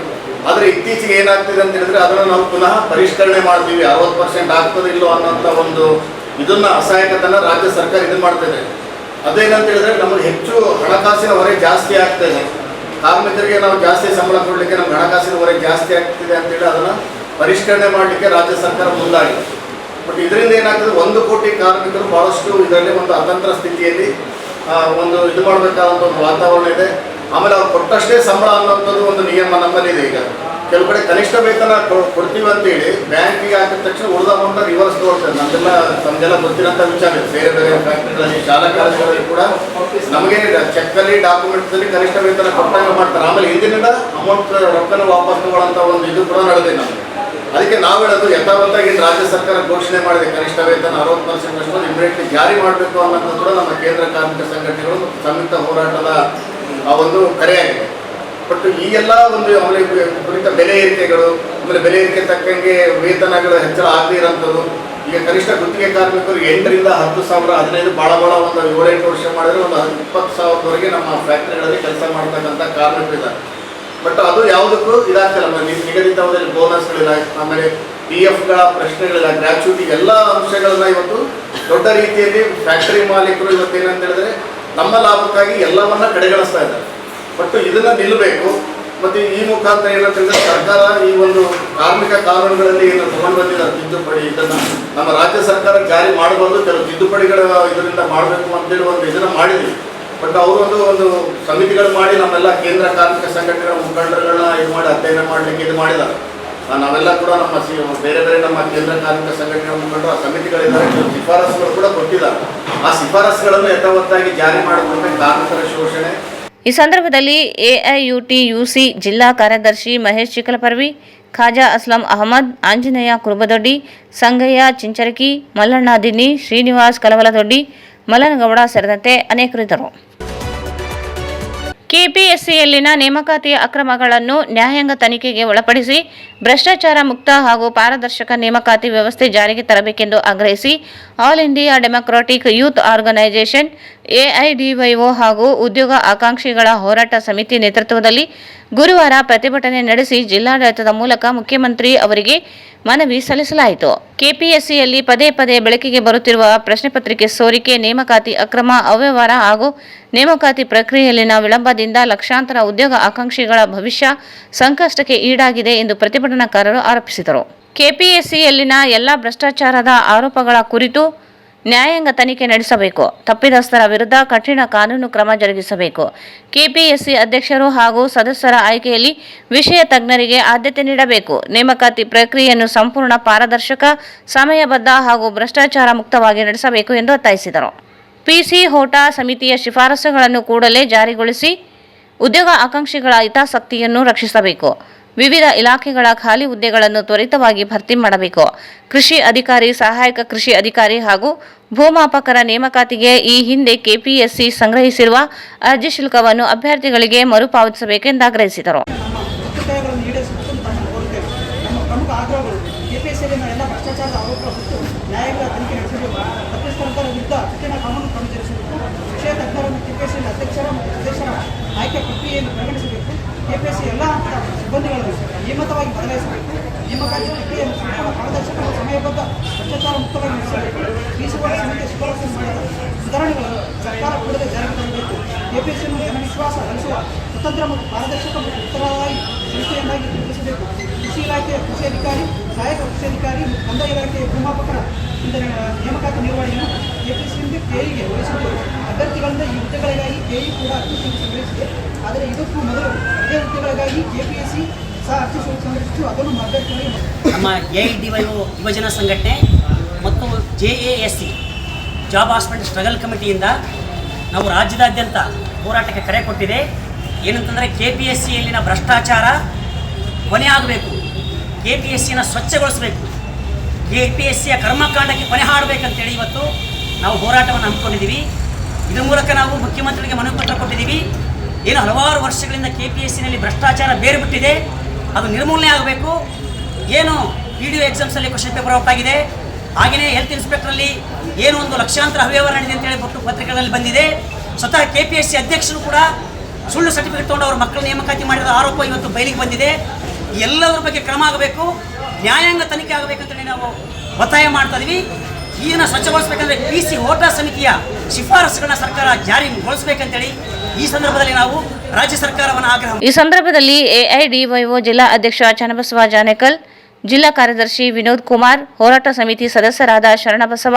ಆದರೆ ಇತ್ತೀಚೆಗೆ ಏನಾಗ್ತಿದೆ ಅಂತ ಹೇಳಿದ್ರೆ ಅದನ್ನು ನಾವು ಪುನಃ ಪರಿಷ್ಕರಣೆ ಮಾಡ್ತೀವಿ, 60% ಆಗ್ತದಿಲ್ಲೋ ಅನ್ನೋಂಥ ಒಂದು ಇದನ್ನ ಅಸಹಾಯಕತನ ರಾಜ್ಯ ಸರ್ಕಾರ ಇದನ್ನು ಮಾಡ್ತಿದೆ. ಅದೇನಂತ ಹೇಳಿದ್ರೆ ನಮಗೆ ಹೆಚ್ಚು ಹಣಕಾಸಿನ ಹೊರೆ ಜಾಸ್ತಿ ಆಗ್ತದೆ. ಕಾರ್ಮಿಕರಿಗೆ ನಾವು ಜಾಸ್ತಿ ಸಂಬಳ ಕೊಡಲಿಕ್ಕೆ ನಮ್ಗೆ ಹಣಕಾಸಿನ ಹೊರೆ ಜಾಸ್ತಿ ಆಗ್ತಿದೆ ಅಂತೇಳಿ ಅದನ್ನು ಪರಿಷ್ಕರಣೆ ಮಾಡಲಿಕ್ಕೆ ರಾಜ್ಯ ಸರ್ಕಾರ ಮುಂದಾಗಿದೆ. ಬಟ್ ಇದರಿಂದ ಏನಾಗ್ತದೆ, 1 ಕೋಟಿ ಕಾರ್ಮಿಕರು ಭಾಳಷ್ಟು ಇದರಲ್ಲಿ ಒಂದು ಅತಂತ್ರ ಸ್ಥಿತಿಯಲ್ಲಿ ಒಂದು ಇದು ಮಾಡಬೇಕಾದಂಥ ಒಂದು ವಾತಾವರಣ ಇದೆ. ಆಮೇಲೆ ಅವ್ರು ಕೊಟ್ಟಷ್ಟೇ ಸಂಬಳ ಅನ್ನೋಂಥದ್ದು ಒಂದು ನಿಯಮ ನಮ್ಮಲ್ಲಿದೆ. ಈಗ ಕೆಲವು ಕಡೆ ಕನಿಷ್ಠ ವೇತನ ಕೊಡ್ತೀವಿ ಅಂತೇಳಿ ಬ್ಯಾಂಕಿಗೆ ಹಾಕಿದ ತಕ್ಷಣ ಉಳಿದ ಅಮೌಂಟ್ ರಿವರ್ಸ್ ತಗೊಳ್ತಾರೆ. ನಮಗೆಲ್ಲ ಗೊತ್ತಿರೋಂಥ ವಿಚಾರ ಇದೆ. ಬೇರೆ ಬೇರೆ ಫ್ಯಾಕ್ಟ್ರಿಗಳಲ್ಲಿ, ಶಾಲಾ ಕಾಲೇಜುಗಳಲ್ಲಿ ಕೂಡ ನಮಗೆ ಚೆಕ್ಕಲ್ಲಿ, ಡಾಕ್ಯುಮೆಂಟ್ಸಲ್ಲಿ ಕನಿಷ್ಠ ವೇತನ ಕೊಟ್ಟಾಗ ಮಾಡ್ತಾರೆ. ಆಮೇಲೆ ಹಿಂದಿನಿಂದ ಅಮೌಂಟ್ ರೊಕ್ಕನ ವಾಪಸ್ ತಗೊಳ್ಳೋಂಥ ಒಂದು ಇದು ಕೂಡ ನಡೆದಿದೆ ನಮಗೆ. ಅದಕ್ಕೆ ನಾವು ಹೇಳೋದು ಯಥಾವತ್ತಾಗಿ ರಾಜ್ಯ ಸರ್ಕಾರ ಘೋಷಣೆ ಮಾಡಿದೆ ಕನಿಷ್ಠ ವೇತನ 60% ಇಮಿಡಿಯೇಟ್ಲಿ ಜಾರಿ ಮಾಡಬೇಕು ಅನ್ನೋದು ಕೂಡ ನಮ್ಮ ಕೇಂದ್ರ ಕಾರ್ಮಿಕ ಸಂಘಟನೆಗಳು ಸಂಯುಕ್ತ ಹೋರಾಟದ ಒಂದು ಕರೆಯಾಗಿದೆ. ಬಟ್ ಈ ಎಲ್ಲ ಒಂದು ಆಮೇಲೆ ಕುರಿತ ಬೆಲೆ ಏರಿಕೆಗಳು, ಆಮೇಲೆ ಬೆಲೆ ಏರಿಕೆ ತಕ್ಕಂಗೆ ವೇತನಗಳು ಹೆಚ್ಚಳ ಆಗದೇ ಇರೋಂಥದ್ದು, ಈಗ ಕನಿಷ್ಠ ಗುತ್ತಿಗೆ ಕಾರ್ಮಿಕರು 8ರಿಂದ 10,000, 15 ಭಾಳ ಒಂದು 7-8 ವರ್ಷ ಮಾಡಿದ್ರೆ ಒಂದು 20,000ವರೆಗೆ ನಮ್ಮ ಫ್ಯಾಕ್ಟ್ರಿಗಳಲ್ಲಿ ಕೆಲಸ ಮಾಡ್ತಕ್ಕಂಥ ಕಾರ್ಮಿಕರಿದ್ದಾರೆ. ಬಟ್ ಅದು ಯಾವುದಕ್ಕೂ ಇದಾಗ್ತಿಲ್ಲ. ನಿಗದಿತವಾದ ಬೋನಸ್ಗಳಿಲ್ಲ, ಆಮೇಲೆ PFಗಳ ಪ್ರಶ್ನೆಗಳಿಲ್ಲ, ಗ್ರ್ಯಾಚ್ಯುಟಿ ಎಲ್ಲ ಅಂಶಗಳನ್ನ ಇವತ್ತು ದೊಡ್ಡ ರೀತಿಯಲ್ಲಿ ಫ್ಯಾಕ್ಟರಿ ಮಾಲೀಕರು ಇವತ್ತೇನಂತ ಹೇಳಿದ್ರೆ ನಮ್ಮ ಲಾಭಕ್ಕಾಗಿ ಎಲ್ಲವನ್ನ ಕಡೆಗಣಿಸ್ತಾ ಇದ್ದಾರೆ. ಬಟ್ ಇದನ್ನ ನಿಲ್ಲಬೇಕು. ಮತ್ತು ಈ ಮುಖಾಂತರ ಏನಂತ ಹೇಳಿದ್ರೆ ಸರ್ಕಾರ ಈ ಒಂದು ಕಾರ್ಮಿಕ ಕಾನೂನುಗಳಲ್ಲಿ ಏನು ತಗೊಂಡು ಬಂದಿದ್ದಾರೆ ತಿದ್ದುಪಡಿ, ಇದನ್ನು ನಮ್ಮ ರಾಜ್ಯ ಸರ್ಕಾರ ಜಾರಿ ಮಾಡಬಾರ್ದು, ಕೆಲವು ತಿದ್ದುಪಡಿಗಳ ಇದರಿಂದ ಮಾಡಬೇಕು ಅಂತೇಳಿ ಒಂದು ಇದನ್ನು ಮಾಡಿದ್ವಿ. ಬಟ್ ಅವರು ಒಂದು ಸಮಿತಿಗಳು ಮಾಡಿ ನಮ್ಮೆಲ್ಲ ಕೇಂದ್ರ ಕಾರ್ಮಿಕ ಸಂಘಟನೆಗಳ ಮುಖಂಡರುಗಳನ್ನ ಇದು ಮಾಡಿ ಅಧ್ಯಯನ ಮಾಡಲಿಕ್ಕೆ ಇದು ಮಾಡಿದ್ದಾರೆ. ನಾವೆಲ್ಲ ಕೂಡ ನಮ್ಮ ಬೇರೆ ನಮ್ಮ ಕೇಂದ್ರ ಕಾರ್ಮಿಕ ಸಂಘಟನೆಗಳ ಮುಖಂಡರು ಆ ಸಮಿತಿಗಳಿದ್ದಾರೆ, ಶಿಫಾರಸುಗಳು ಕೂಡ ಕೊಟ್ಟಿದ್ದಾರೆ. ಆ ಶಿಫಾರಸುಗಳನ್ನು ಯಥಾವತ್ತಾಗಿ ಜಾರಿ ಮಾಡೋದ್ರಿಂದ ಕಾರ್ಮಿಕರ ಶೋಷಣೆ. ಈ ಸಂದರ್ಭದಲ್ಲಿ AIUTUC ಜಿಲ್ಲಾ ಕಾರ್ಯದರ್ಶಿ ಮಹೇಶ್ ಚಿಕ್ಕಲಪರ್ವಿ, ಖಾಜಾ ಅಸ್ಲಂ ಅಹಮದ್, ಆಂಜನೇಯ ಕುರುಬದೊಡ್ಡಿ, ಸಂಗಯ್ಯ ಚಿಂಚರಕಿ, ಮಲ್ಲಣ್ಣ ದಿನ್ನಿ, ಶ್ರೀನಿವಾಸ್ ಕಲವಲದೊಡ್ಡಿ, ಮಲ್ಲನಗೌಡ ಸೇರಿದಂತೆ ಅನೇಕರಿದ್ದರು. ಕೆಪಿಎಸ್ಸಿಯಲ್ಲಿನ ನೇಮಕಾತಿಯ ಅಕ್ರಮಗಳನ್ನು ನ್ಯಾಯಾಂಗ ತನಿಖೆಗೆ ಒಳಪಡಿಸಿ ಭ್ರಷ್ಟಾಚಾರ ಮುಕ್ತ ಹಾಗೂ ಪಾರದರ್ಶಕ ನೇಮಕಾತಿ ವ್ಯವಸ್ಥೆ ಜಾರಿಗೆ ತರಬೇಕೆಂದು ಆಗ್ರಹಿಸಿ All India Democratic Youth Organisation AIDYO ಹಾಗೂ ಉದ್ಯೋಗ ಆಕಾಂಕ್ಷಿಗಳ ಹೋರಾಟ ಸಮಿತಿ ನೇತೃತ್ವದಲ್ಲಿ ಗುರುವಾರ ಪ್ರತಿಭಟನೆ ನಡೆಸಿ ಜಿಲ್ಲಾಡಳಿತದ ಮೂಲಕ ಮುಖ್ಯಮಂತ್ರಿ ಅವರಿಗೆ ಮನವಿ ಸಲ್ಲಿಸಲಾಯಿತು. ಕೆಪಿಎಸ್ಸಿಯಲ್ಲಿ ಪದೇ ಪದೇ ಬೆಳಕಿಗೆ ಬರುತ್ತಿರುವ ಪ್ರಶ್ನೆ ಪತ್ರಿಕೆ ಸೋರಿಕೆ, ನೇಮಕಾತಿ ಅಕ್ರಮ, ಅವ್ಯವಹಾರ ಹಾಗೂ ನೇಮಕಾತಿ ಪ್ರಕ್ರಿಯೆಯಲ್ಲಿನ ವಿಳಂಬದಿಂದ ಲಕ್ಷಾಂತರ ಉದ್ಯೋಗ ಆಕಾಂಕ್ಷಿಗಳ ಭವಿಷ್ಯ ಸಂಕಷ್ಟಕ್ಕೆ ಈಡಾಗಿದೆ ಎಂದು ಪ್ರತಿಭಟನಾಕಾರರು ಆರೋಪಿಸಿದರು. ಕೆಪಿಎಸ್ಸಿಯಲ್ಲಿನ ಎಲ್ಲ ಭ್ರಷ್ಟಾಚಾರದ ಆರೋಪಗಳ ಕುರಿತು ನ್ಯಾಯಾಂಗ ತನಿಖೆ ನಡೆಸಬೇಕು. ತಪ್ಪಿತಸ್ಥರ ವಿರುದ್ಧ ಕಠಿಣ ಕಾನೂನು ಕ್ರಮ ಜರುಗಿಸಬೇಕು. ಕೆಪಿಎಸ್ಸಿ ಅಧ್ಯಕ್ಷರು ಹಾಗೂ ಸದಸ್ಯರ ಆಯ್ಕೆಯಲ್ಲಿ ವಿಷಯ ತಜ್ಞರಿಗೆ ಆದ್ಯತೆ ನೀಡಬೇಕು. ನೇಮಕಾತಿ ಪ್ರಕ್ರಿಯೆಯನ್ನು ಸಂಪೂರ್ಣ ಪಾರದರ್ಶಕ, ಸಮಯಬದ್ಧ ಹಾಗೂ ಭ್ರಷ್ಟಾಚಾರ ಮುಕ್ತವಾಗಿ ನಡೆಸಬೇಕು ಎಂದು ಒತ್ತಾಯಿಸಿದರು. PC ಹೋಟಾ ಸಮಿತಿಯ ಶಿಫಾರಸುಗಳನ್ನು ಕೂಡಲೇ ಜಾರಿಗೊಳಿಸಿ ಉದ್ಯೋಗ ಆಕಾಂಕ್ಷಿಗಳ ಹಿತಾಸಕ್ತಿಯನ್ನು ರಕ್ಷಿಸಬೇಕು. ವಿವಿಧ ಇಲಾಖೆಗಳ ಖಾಲಿ ಹುದ್ದೆಗಳನ್ನು ತ್ವರಿತವಾಗಿ ಭರ್ತಿ ಮಾಡಬೇಕು. ಕೃಷಿ ಅಧಿಕಾರಿ, ಸಹಾಯಕ ಕೃಷಿ ಅಧಿಕಾರಿ ಹಾಗೂ ಭೂಮಾಪಕರ ನೇಮಕಾತಿಗೆ ಈ ಹಿಂದೆ ಕೆಪಿಎಸ್ಸಿ ಸಂಗ್ರಹಿಸಿರುವ ಅರ್ಜಿ ಶುಲ್ಕವನ್ನು ಅಭ್ಯರ್ಥಿಗಳಿಗೆ ಮರುಪಾವತಿಸಬೇಕೆಂದು ಆಗ್ರಹಿಸಿದರು. ಕೆಪಿಎಸ್ಸಿ ಎಲ್ಲ ಸಿಬ್ಬಂದಿಗಳನ್ನು ನಿಯಮಿತವಾಗಿ ಬದಲಾಯಿಸಬೇಕು. ನೇಮಕಾತಿ ಪ್ರಕ್ರಿಯೆಯನ್ನು ಸಂಪೂರ್ಣ ಪಾರದರ್ಶಕ ಮತ್ತು ಸಮಯಬದ್ಧ ಭ್ರಷ್ಟಾಚಾರ ಮುಕ್ತವಾಗಿ ನಡೆಸಬೇಕು. PCOಟ ಸಮಿತಿಯ ಶಿಫಾರಸು ಮಾಡಿದ ಸುಧಾರಣೆಗಳನ್ನು ಸರ್ಕಾರ ಕೂಡಲೇ ಜಾರಿಗೆ ತರಬೇಕು. ಕೆಪಿಎಸ್ಸಿಯನ್ನು ಜನವಿಶ್ವಾಸ ಗಳಿಸುವ ಸ್ವತಂತ್ರ ಮತ್ತು ಪಾರದರ್ಶಕ ಮತ್ತು ಉತ್ತರವಾಗಿ ಸಂಸ್ಥೆಯನ್ನಾಗಿ ನಿರ್ಮಿಸಬೇಕು. ಕೃಷಿ ಇಲಾಖೆಯ ಕೃಷಿ ಅಧಿಕಾರಿ, ಸಹಾಯಕ ಕೃಷಿ ಅಧಿಕಾರಿ, ಕಂದಾಯ ಇಲಾಖೆಯ ಭೂಮಾಪಕರ ನೇಮಕಾತಿ ನಿರ್ವಹಣೆಯನ್ನು ಕೆಪಿಎಸ್ಸಿಯಿಂದ ಕೆಇಗೆ ವಹಿಸಬೇಕು. ಅಭ್ಯರ್ಥಿಗಳಿಂದ ಈ ಹುದ್ದೆಗಳಿಗಾಗಿ ಕೆಇ ಕೂಡ ಅರ್ಜಿ ಶುಲ್ಕ ಸಂಗ್ರಹಿಸಿದೆ. ಆದರೆ ಇದಕ್ಕೂ ಮೊದಲು ಇದೇ ಹುದ್ದೆಗಳಿಗಾಗಿ ಕೆಪಿಎಸ್ಸಿ ಸಹ ಅರ್ಜಿ ಶುಲ್ಕ ಸಂಗ್ರಹಿಸಿದ್ದು ಅದನ್ನು ಅಭ್ಯರ್ಥಿಗಳಿಗೆ. ನಮ್ಮ AIDYO ಯುವಜನ ಸಂಘಟನೆ ಮತ್ತು JASC ಜಾಬ್ ಹಾಸ್ಪಿಟಲ್ ಸ್ಟ್ರಗಲ್ ಕಮಿಟಿಯಿಂದ ನಾವು ರಾಜ್ಯದಾದ್ಯಂತ ಹೋರಾಟಕ್ಕೆ ಕರೆ ಕೊಟ್ಟಿದೆ. ಏನಂತಂದರೆ KPSCಯಲ್ಲಿನ ಭ್ರಷ್ಟಾಚಾರ ಕೊನೆ ಆಗಬೇಕು, KPSCಯನ್ನು ಸ್ವಚ್ಛಗೊಳಿಸಬೇಕು, KPSCಯ ಕರ್ಮಕಾಂಡಕ್ಕೆ ಕೊನೆ ಹಾಡಬೇಕಂತೇಳಿ ಇವತ್ತು ನಾವು ಹೋರಾಟವನ್ನು ಹಮ್ಮಿಕೊಂಡಿದ್ದೀವಿ. ಇದರ ಮೂಲಕ ನಾವು ಮುಖ್ಯಮಂತ್ರಿಗೆ ಮನವಿ ಪತ್ರ ಕೊಟ್ಟಿದ್ದೀವಿ. ಏನು ಹಲವಾರು ವರ್ಷಗಳಿಂದ KPSCನಲ್ಲಿ ಭ್ರಷ್ಟಾಚಾರ ಬೇರೆ ಬಿಟ್ಟಿದೆ, ಅದು ನಿರ್ಮೂಲನೆ ಆಗಬೇಕು. ಏನು PDO ಎಕ್ಸಾಮ್ಸಲ್ಲಿ ಕ್ವಶನ್ ಪೇಪರ್ ಔಟ್ ಆಗಿದೆ, ಹಾಗೆಯೇ ಹೆಲ್ತ್ ಇನ್ಸ್ಪೆಕ್ಟ್ರಲ್ಲಿ ಏನು ಒಂದು ಲಕ್ಷಾಂತರ ಅವ್ಯವಹಾರ ನಡೆದಿದೆ ಅಂತೇಳಿ ಪತ್ರಿಕೆಗಳಲ್ಲಿ ಬಂದಿದೆ. ಸ್ವತಃ KPSC ಅಧ್ಯಕ್ಷರು ಕೂಡ ಸುಳ್ಳು ಸರ್ಟಿಫಿಕೇಟ್ ತೊಗೊಂಡು ಅವ್ರ ಮಕ್ಕಳ ನೇಮಕಾತಿ ಮಾಡಿದ ಆರೋಪ ಇವತ್ತು ಬಯಲಿಗೆ ಬಂದಿದೆ. ಎಲ್ಲದರ ಬಗ್ಗೆ ಕ್ರಮ ಆಗಬೇಕು, ನ್ಯಾಯಾಂಗ ತನಿಖೆ ಆಗಬೇಕಂತೇಳಿ ನಾವು ಒತ್ತಾಯ ಮಾಡ್ತಾ ಇದ್ದೀವಿ. ಇದನ್ನು ಸ್ವಚ್ಛಗೊಳಿಸಬೇಕಂದ್ರೆ PC ಹೋಟಾ ಸಮಿತಿಯ ಶಿಫಾರಸುಗಳನ್ನ ಸರ್ಕಾರ ಜಾರಿಗೊಳಿಸಬೇಕಂತೇಳಿ ಈ ಸಂದರ್ಭದಲ್ಲಿ ನಾವು ರಾಜ್ಯ ಸರ್ಕಾರವನ್ನು ಆಗ್ರಹ. ಈ ಸಂದರ್ಭದಲ್ಲಿ AIDYO ಜಿಲ್ಲಾ ಅಧ್ಯಕ್ಷ ಚನ್ನಬಸವ ಜಾನೇಕಲ್, ಜಿಲ್ಲಾ ಕಾರ್ಯದರ್ಶಿ ವಿನೋದ್ ಕುಮಾರ್, ಹೋರಾಟ ಸಮಿತಿ ಸದಸ್ಯರಾದ ಶರಣಬಸವ,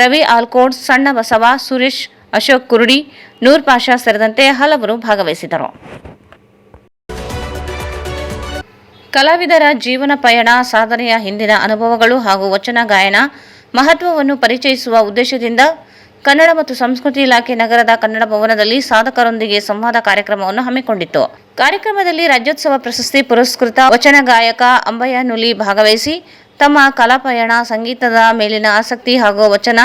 ರವಿ ಆಲ್ಕೋಡ್, ಸಣ್ಣ ಬಸವ, ಸುರೇಶ್, ಅಶೋಕ್ ಕುರುಡಿ, ನೂರ್ ಪಾಷಾ ಸೇರಿದಂತೆ ಹಲವರು ಭಾಗವಹಿಸಿದರು. ಕಲಾವಿದರ ಜೀವನ ಪಯಣ, ಸಾಧನೆಯ ಹಿಂದಿನ ಅನುಭವಗಳು ಹಾಗೂ ವಚನ ಗಾಯನ ಮಹತ್ವವನ್ನು ಪರಿಚಯಿಸುವ ಉದ್ದೇಶದಿಂದ ಕನ್ನಡ ಮತ್ತು ಸಂಸ್ಕೃತಿ ಇಲಾಖೆ ನಗರದ ಕನ್ನಡ ಭವನದಲ್ಲಿ ಸಾಧಕರೊಂದಿಗೆ ಸಂವಾದ ಕಾರ್ಯಕ್ರಮವನ್ನು ಹಮ್ಮಿಕೊಂಡಿತ್ತು. ಕಾರ್ಯಕ್ರಮದಲ್ಲಿ ರಾಜ್ಯೋತ್ಸವ ಪ್ರಶಸ್ತಿ ಪುರಸ್ಕೃತ ವಚನ ಗಾಯಕ ಅಂಬಯ್ಯ ನುಲಿ ಭಾಗವಹಿಸಿ ತಮ್ಮ ಕಲಾಪಯಣ, ಸಂಗೀತದ ಮೇಲಿನ ಆಸಕ್ತಿ ಹಾಗೂ ವಚನ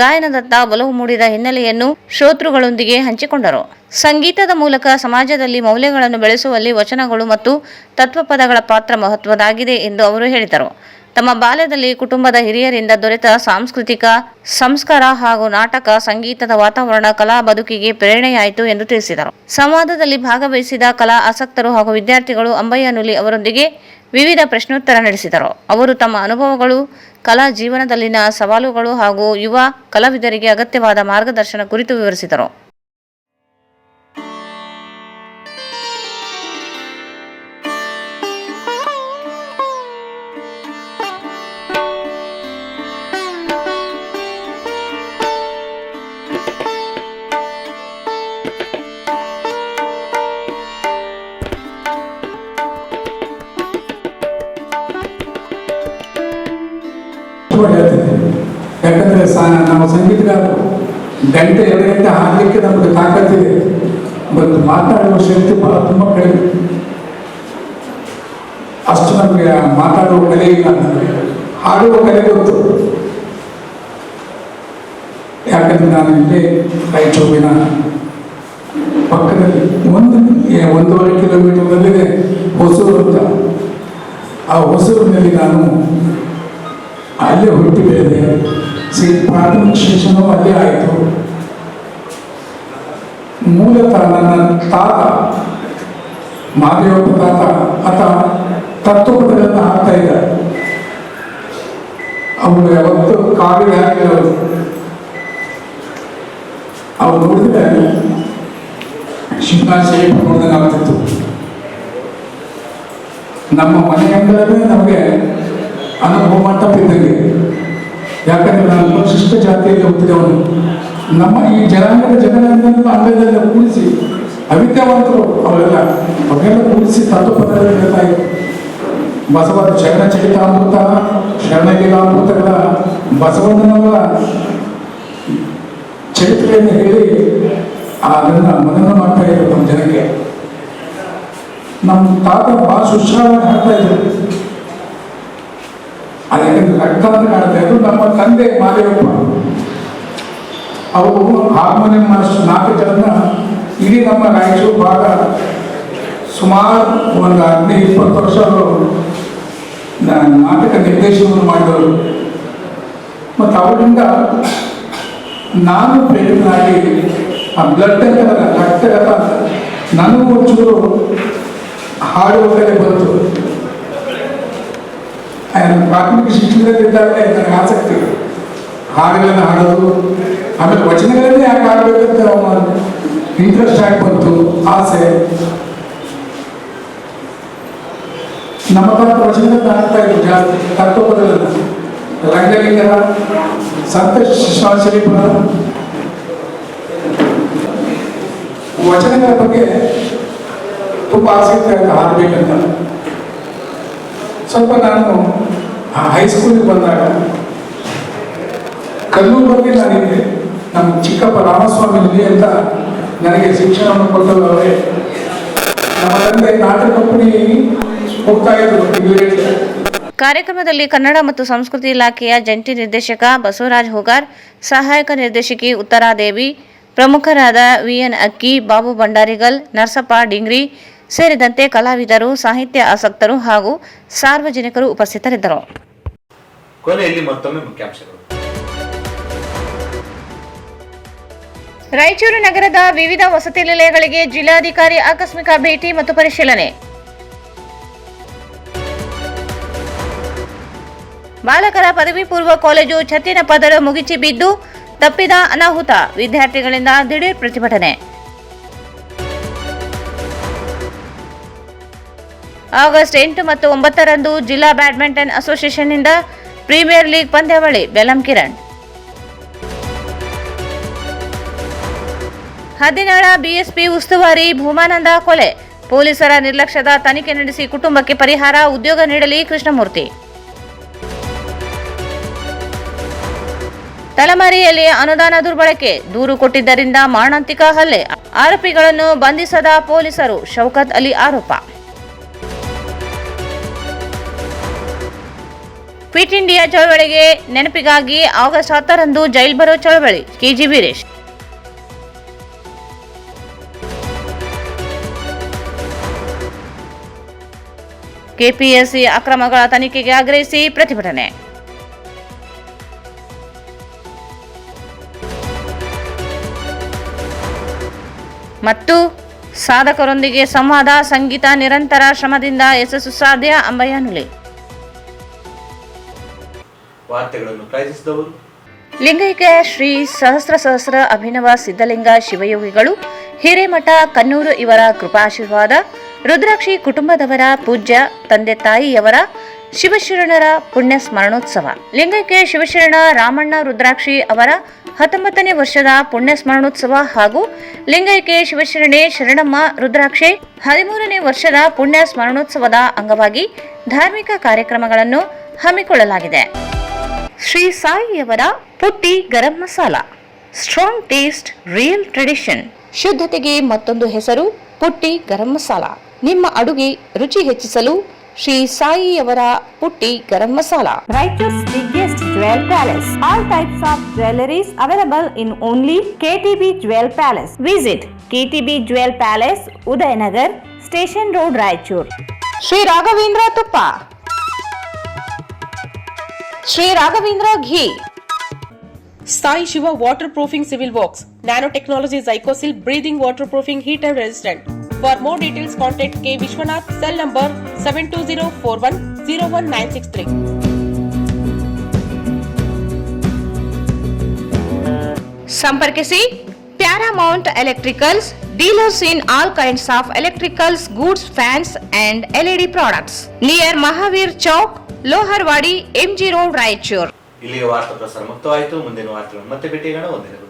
ಗಾಯನದತ್ತ ಒಲವು ಮೂಡಿದ ಹಿನ್ನೆಲೆಯನ್ನು ಶ್ರೋತೃಗಳೊಂದಿಗೆ ಹಂಚಿಕೊಂಡರು. ಸಂಗೀತದ ಮೂಲಕ ಸಮಾಜದಲ್ಲಿ ಮೌಲ್ಯಗಳನ್ನು ಬೆಳೆಸುವಲ್ಲಿ ವಚನಗಳು ಮತ್ತು ತತ್ವಪದಗಳ ಪಾತ್ರ ಮಹತ್ವದಾಗಿದೆ ಎಂದು ಅವರು ಹೇಳಿದರು. ತಮ್ಮ ಬಾಲ್ಯದಲ್ಲಿ ಕುಟುಂಬದ ಹಿರಿಯರಿಂದ ದೊರೆತ ಸಾಂಸ್ಕೃತಿಕ ಸಂಸ್ಕಾರ ಹಾಗೂ ನಾಟಕ, ಸಂಗೀತದ ವಾತಾವರಣ ಕಲಾ ಬದುಕಿಗೆ ಪ್ರೇರಣೆಯಾಯಿತು ಎಂದು ತಿಳಿಸಿದರು. ಸಂವಾದದಲ್ಲಿ ಭಾಗವಹಿಸಿದ ಕಲಾ ಆಸಕ್ತರು ಹಾಗೂ ವಿದ್ಯಾರ್ಥಿಗಳು ಅಂಬಯ್ಯ ನುಲಿ ಅವರೊಂದಿಗೆ ವಿವಿಧ ಪ್ರಶ್ನೋತ್ತರ ನಡೆಸಿದರು. ಅವರು ತಮ್ಮ ಅನುಭವಗಳು, ಕಲಾ ಜೀವನದಲ್ಲಿನ ಸವಾಲುಗಳು ಹಾಗೂ ಯುವ ಕಲಾವಿದರಿಗೆ ಅಗತ್ಯವಾದ ಮಾರ್ಗದರ್ಶನ ಕುರಿತು ವಿವರಿಸಿದರು. ಯಾಕಂದರೆ ನಾವು ಸಂಗೀತಗಾರರು ಗಂಟೆ 2 ಗಂಟೆ ಹಾಡಲಿಕ್ಕೆ ನಮಗೆ ತಾಕತ್ತಿದೆ, ಮತ್ತು ಮಾತಾಡುವ ಶಕ್ತಿ ತುಂಬ ಕಡಿಮೆ. ಅಷ್ಟು ನಮಗೆ ಮಾತಾಡುವ ಕಲೆ ಇಲ್ಲ, ಹಾಡುವ ಕಲೆ ಗೊತ್ತು. ಯಾಕಂದರೆ ನಾನು ಇಲ್ಲೇ ರಾಯಚೂರಿನ ಪಕ್ಕದಲ್ಲಿ 1.5 ಕಿಲೋಮೀಟರ್ನಲ್ಲಿದೆ ಹೊಸೂರು ಅಂತ. ಆ ಹೊಸೂರಿನಲ್ಲಿ ನಾನು ಅಲ್ಲೇ ಹುಟ್ಟಿ ಬೆಳೆದೆ. ಪ್ರಾಥಮಿಕ ಶಿಕ್ಷಣವೂ ಅಲ್ಲೇ ಆಯಿತು. ಮೂಲತಃ ನನ್ನ ತಾತ ಮಾದೇವಪ್ಪ ತಾತ ತತ್ವಪದಗಳನ್ನು ಹಾಕ್ತಾ ಇದ್ದಾರೆ. ಅವರು ಯಾವತ್ತು ಕಾವ್ಯ ಹಾಕಿದವರು. ಅವ್ರು ನೋಡಿದ್ರೆ ಶಿವನಾಶಿ ನೋಡಿದಂಗಾಗ್ತಿತ್ತು. ನಮ್ಮ ಮನೆಯಂಗಳೇ ನಮಗೆ ಅನುಭವ ಮಂಟಪ ಇದ್ದಂಗೆ. ಯಾಕಂದರೆ ನಾನು ಪರಿಶಿಷ್ಟ ಜಾತಿಯಲ್ಲಿ ಹುಟ್ಟಿದವನು. ನಮ್ಮ ಈ ಜನಾಂಗದ ಜನರನ್ನೆಲ್ಲ ಅಂಗದಲ್ಲ ಕೂಡಿಸಿ, ಅವಿದ್ಯಾವಂತರು ಅವರೆಲ್ಲ ಕೂಡಿಸಿ ತತ್ವಪದದಲ್ಲಿ ಹೇಳ್ತಾ ಇದ್ರು. ಬಸವ ಶರಣ ಚರಿತಾಮೃತ, ಶರಣಲೀಲಾಮೃತಗಳ ಬಸವಣ್ಣನವರ ಚರಿತ್ರೆಯನ್ನು ಹೇಳಿ ಅದನ್ನು ಮನನ ಮಾಡ್ತಾ ಇದ್ರು ನಮ್ಮ ಜನಕ್ಕೆ. ನಮ್ಮ ತಾತ ಭಾಳ ಸುಶ್ರಾವಾಗಿ ಹಾಡ್ತಾ ಇದ್ರು. ಅದಕ್ಕೆ ರಕ್ತ ಅಂತ ಕಾಣ್ತಾ ಇದ್ರು. ನಮ್ಮ ತಂದೆ ಮಾದೇವಪ್ಪ ಅವರು ಹಾರ್ಮೋನಿಯಂ ಮಾಸ್ಟರ್ 4 ಜನನ ಇಡೀ ನಮ್ಮ ರಾಯಚೂರು ಭಾಗ ಸುಮಾರು ಒಂದು 15-20 ವರ್ಷ ಅವರು ನಾಟಕ ನಿರ್ದೇಶನವನ್ನು ಮಾಡಿದವರು. ಮತ್ತು ಅವರಿಂದ ನಾನು ಪ್ರೇರಿತನಾಗಿ ಆ ಬ್ಲಡ್ ಅಂತ ರಕ್ತಗತ ನನಗೂ ಒಂಚೂರು ಹಾಡುವ ಕಲೆ ಬಂತು. ಪ್ರಾಥಮಿಕ ಶಿಕ್ಷಣದಲ್ಲಿದ್ದಾಗಲೇ ನನಗೆ ಆಸಕ್ತಿ, ಹಾಡುಗಳನ್ನು ಹಾಡೋದು, ಆಮೇಲೆ ವಚನಗಳನ್ನೇ ಯಾಕೆ ಹಾಡಬೇಕಂತ ಇಂಟ್ರೆಸ್ಟ್ ಆಗಿ ಬಂತು, ಆಸೆ. ನಮ್ಮ ತಾತ ವಚನಗಳನ್ನ ಹಾಡ್ತಾ ಇದ್ರು ಜಾಸ್ತಿ, ತತ್ವಪದಗಳನ್ನು, ರಂಗಲಿಂಗರ, ಸಂತ ಶಿವಶರೀಪುರ ವಚನಗಳ ಬಗ್ಗೆ ತುಂಬ ಆಸಕ್ತಿ ಆಯಿತು ಹಾಡಬೇಕಂತ. ಸ್ವಲ್ಪ ನಾನು ಹೈಸ್ಕೂಲಿಗೆ ಬಂದಾಗ ಕಲ್ಲೂರಲ್ಲಿ ನಾನಿದ್ದೆ. ನಮ್ಮ ಚಿಕ್ಕಪ್ಪ ರಾಮಸ್ವಾಮಿ ನುಲಿ ಅಂತ ನನಗೆ ಶಿಕ್ಷಣವನ್ನು ಕೊಟ್ಟರು ಅವರೇ. ನಮ್ಮ ತಂದೆ ನಾಟಕ ಕಂಪನಿ ಹೋಗ್ತಾ ಇದ್ರು. ಕಾರ್ಯಕ್ರಮದಲ್ಲಿ ಕನ್ನಡ ಮತ್ತು ಸಂಸ್ಕೃತಿ ಇಲಾಖೆಯ ಜಂಟಿ ನಿರ್ದೇಶಕ ಬಸವರಾಜ್ ಹೋಗಾರ್, ಸಹಾಯಕ ನಿರ್ದೇಶಕಿ ಉತ್ತರಾದೇವಿ, ಪ್ರಮುಖರಾದ ವಿಎನ್ ಅಕ್ಕಿ, ಬಾಬು ಭಂಡಾರಿಗಲ್, ನರಸಪ್ಪ ಡಿಂಗ್ರಿ ಸೇರಿದಂತೆ ಕಲಾವಿದರು, ಸಾಹಿತ್ಯ ಆಸಕ್ತರು ಹಾಗೂ ಸಾರ್ವಜನಿಕರು ಉಪಸ್ಥಿತರಿದ್ದರು. ಕೊನೆಯಲ್ಲಿ ಮತ್ತೊಮ್ಮೆ ಮುಖ್ಯಾಂಶಗಳು. ರಾಯಚೂರು ನಗರದ ವಿವಿಧ ವಸತಿ ನಿಲಯಗಳಿಗೆ ಜಿಲ್ಲಾಧಿಕಾರಿ ಆಕಸ್ಮಿಕ ಭೇಟಿ ಮತ್ತು ಪರಿಶೀಲನೆ. ಬಾಲಕರ ಪದವಿ ಪೂರ್ವ ಕಾಲೇಜು ಛತ್ತಿನ ಪದರ ಮುಗಿಚಿ ಬಿದ್ದು ತಪ್ಪಿದ ಅನಾಹುತ, ವಿದ್ಯಾರ್ಥಿಗಳಿಂದ ದಿಢೀರ್ ಪ್ರತಿಭಟನೆ. ಆಗಸ್ಟ್ 8 ಮತ್ತು 9ರಂದು ಜಿಲ್ಲಾ ಬ್ಯಾಡ್ಮಿಂಟನ್ ಅಸೋಸಿಯೇಷನ್ನಿಂದ ಪ್ರೀಮಿಯರ್ ಲೀಗ್ ಪಂದ್ಯಾವಳಿ, ಬೆಲಂ ಕಿರಣ್. ಹದಿನಾಳ ಬಿಎಸ್ಪಿ ಉಸ್ತುವಾರಿ ಭೂಮಾನಂದ ಕೊಲೆ, ಪೊಲೀಸರ ನಿರ್ಲಕ್ಷ್ಯದ ತನಿಖೆ ನಡೆಸಿ ಕುಟುಂಬಕ್ಕೆ ಪರಿಹಾರ, ಉದ್ಯೋಗ ನೀಡಲಿ ಕೃಷ್ಣಮೂರ್ತಿ. ತಲಮಾರಿಯಲ್ಲಿ ಅನುದಾನ ದುರ್ಬಳಕೆ, ದೂರು ಕೊಟ್ಟಿದ್ದರಿಂದ ಮಾರಣಾಂತಿಕ ಹಲ್ಲೆ, ಆರೋಪಿಗಳನ್ನು ಬಂಧಿಸದ ಪೊಲೀಸರು, ಶೌಕತ್ ಅಲಿ ಆರೋಪ. ಕ್ವಿಟ್ ಇಂಡಿಯಾ ಚಳವಳಿಗೆ ನೆನಪಿಗಾಗಿ ಆಗಸ್ಟ್ 10ರಂದು ಜೈಲ್ ಬರೋ ಚಳವಳಿ, ಕೆಜಿ ವೀರೇಶ್. ಕೆಪಿಎಸ್ಸಿ ಅಕ್ರಮಗಳ ತನಿಖೆಗೆ ಆಗ್ರಹಿಸಿ ಪ್ರತಿಭಟನೆ. ಮತ್ತು ಸಾಧಕರೊಂದಿಗೆ ಸಂವಾದ, ಸಂಗೀತ, ನಿರಂತರ ಶ್ರಮದಿಂದ ಯಶಸ್ಸು ಸಾಧ್ಯ. ಅಂಬಯ್ಯನುಲಿ. ವಾರ್ತೆಗಳನ್ನು ಪ್ರಾಯೋಜಿಸಿದವರು ಲಿಂಗೈಕ್ಯ ಶ್ರೀ ಸಹಸ್ರ ಅಭಿನವ ಸಿದ್ಧಲಿಂಗ ಶಿವಯೋಗಿಗಳು ಹಿರೇಮಠ ಕನ್ನೂರು ಇವರ ಕೃಪಾಶೀರ್ವಾದ, ರುದ್ರಾಕ್ಷಿ ಕುಟುಂಬದವರ ಪೂಜ್ಯ ತಂದೆ ತಾಯಿಯವರ ಶಿವಶರಣರ ಪುಣ್ಯ ಸ್ಮರಣೋತ್ಸವ. ಲಿಂಗೈಕ್ಯ ಶಿವಶರಣ ರಾಮಣ್ಣ ರುದ್ರಾಕ್ಷಿ ಅವರ 19ನೇ ವರ್ಷದ ಪುಣ್ಯ ಸ್ಮರಣೋತ್ಸವ ಹಾಗೂ ಲಿಂಗೈಕ್ಯ ಶಿವಶರಣೆ ಶರಣಮ್ಮ ರುದ್ರಾಕ್ಷಿ 13ನೇ ವರ್ಷದ ಪುಣ್ಯ ಸ್ಮರಣೋತ್ಸವದ ಅಂಗವಾಗಿ ಧಾರ್ಮಿಕ ಕಾರ್ಯಕ್ರಮಗಳನ್ನು ಹಮ್ಮಿಕೊಳ್ಳಲಾಗಿದೆ. ಶ್ರೀ ಸಾಯಿಯವರ Putti garam masala, strong taste, real tradition. ಶುದ್ಧತೆಗೆ ಮತ್ತೊಂದು ಹೆಸರು ಪುಟ್ಟಿ ಗರಂ ಮಸಾಲ. ನಿಮ್ಮ ಅಡುಗೆ ರುಚಿ ಹೆಚ್ಚಿಸಲು ಶ್ರೀ ಸಾಯಿಯವರ Putti garam masala. Raichur's biggest jewel palace. All types of jewelries available in only KTB Jewel Palace. Visit KTB Jewel Palace, Udayanagar, Station Road, Raichur. Shri Raghavendra ತುಪ್ಪ, ಶ್ರೀ ರಾಘವೇಂದ್ರ ಘೀ. Sai Shiva Waterproofing Civil Works, Nanotechnology Zycosil Breathing Waterproofing Heat and Resistant. For more details, contact K. Vishwanath, cell number 7204101963. ಸಂಪರ್ಕಿಸಿ Paramount electricals, dealers in all kinds of electricals goods, fans and LED products, near Mahavir Chowk, Loharwadi, MG road, Raichur. ಇಲ್ಲಿಗೆ ವಾರ್ತಾ ಪ್ರಸಾರ ಮುಕ್ತವಾಯಿತು. ಮುಂದಿನ ವಾರ್ತೆಗಳನ್ನು ಮತ್ತೆ ಭೇಟಿಯಾಗೋಣ. ವಂದನೆಗಳು.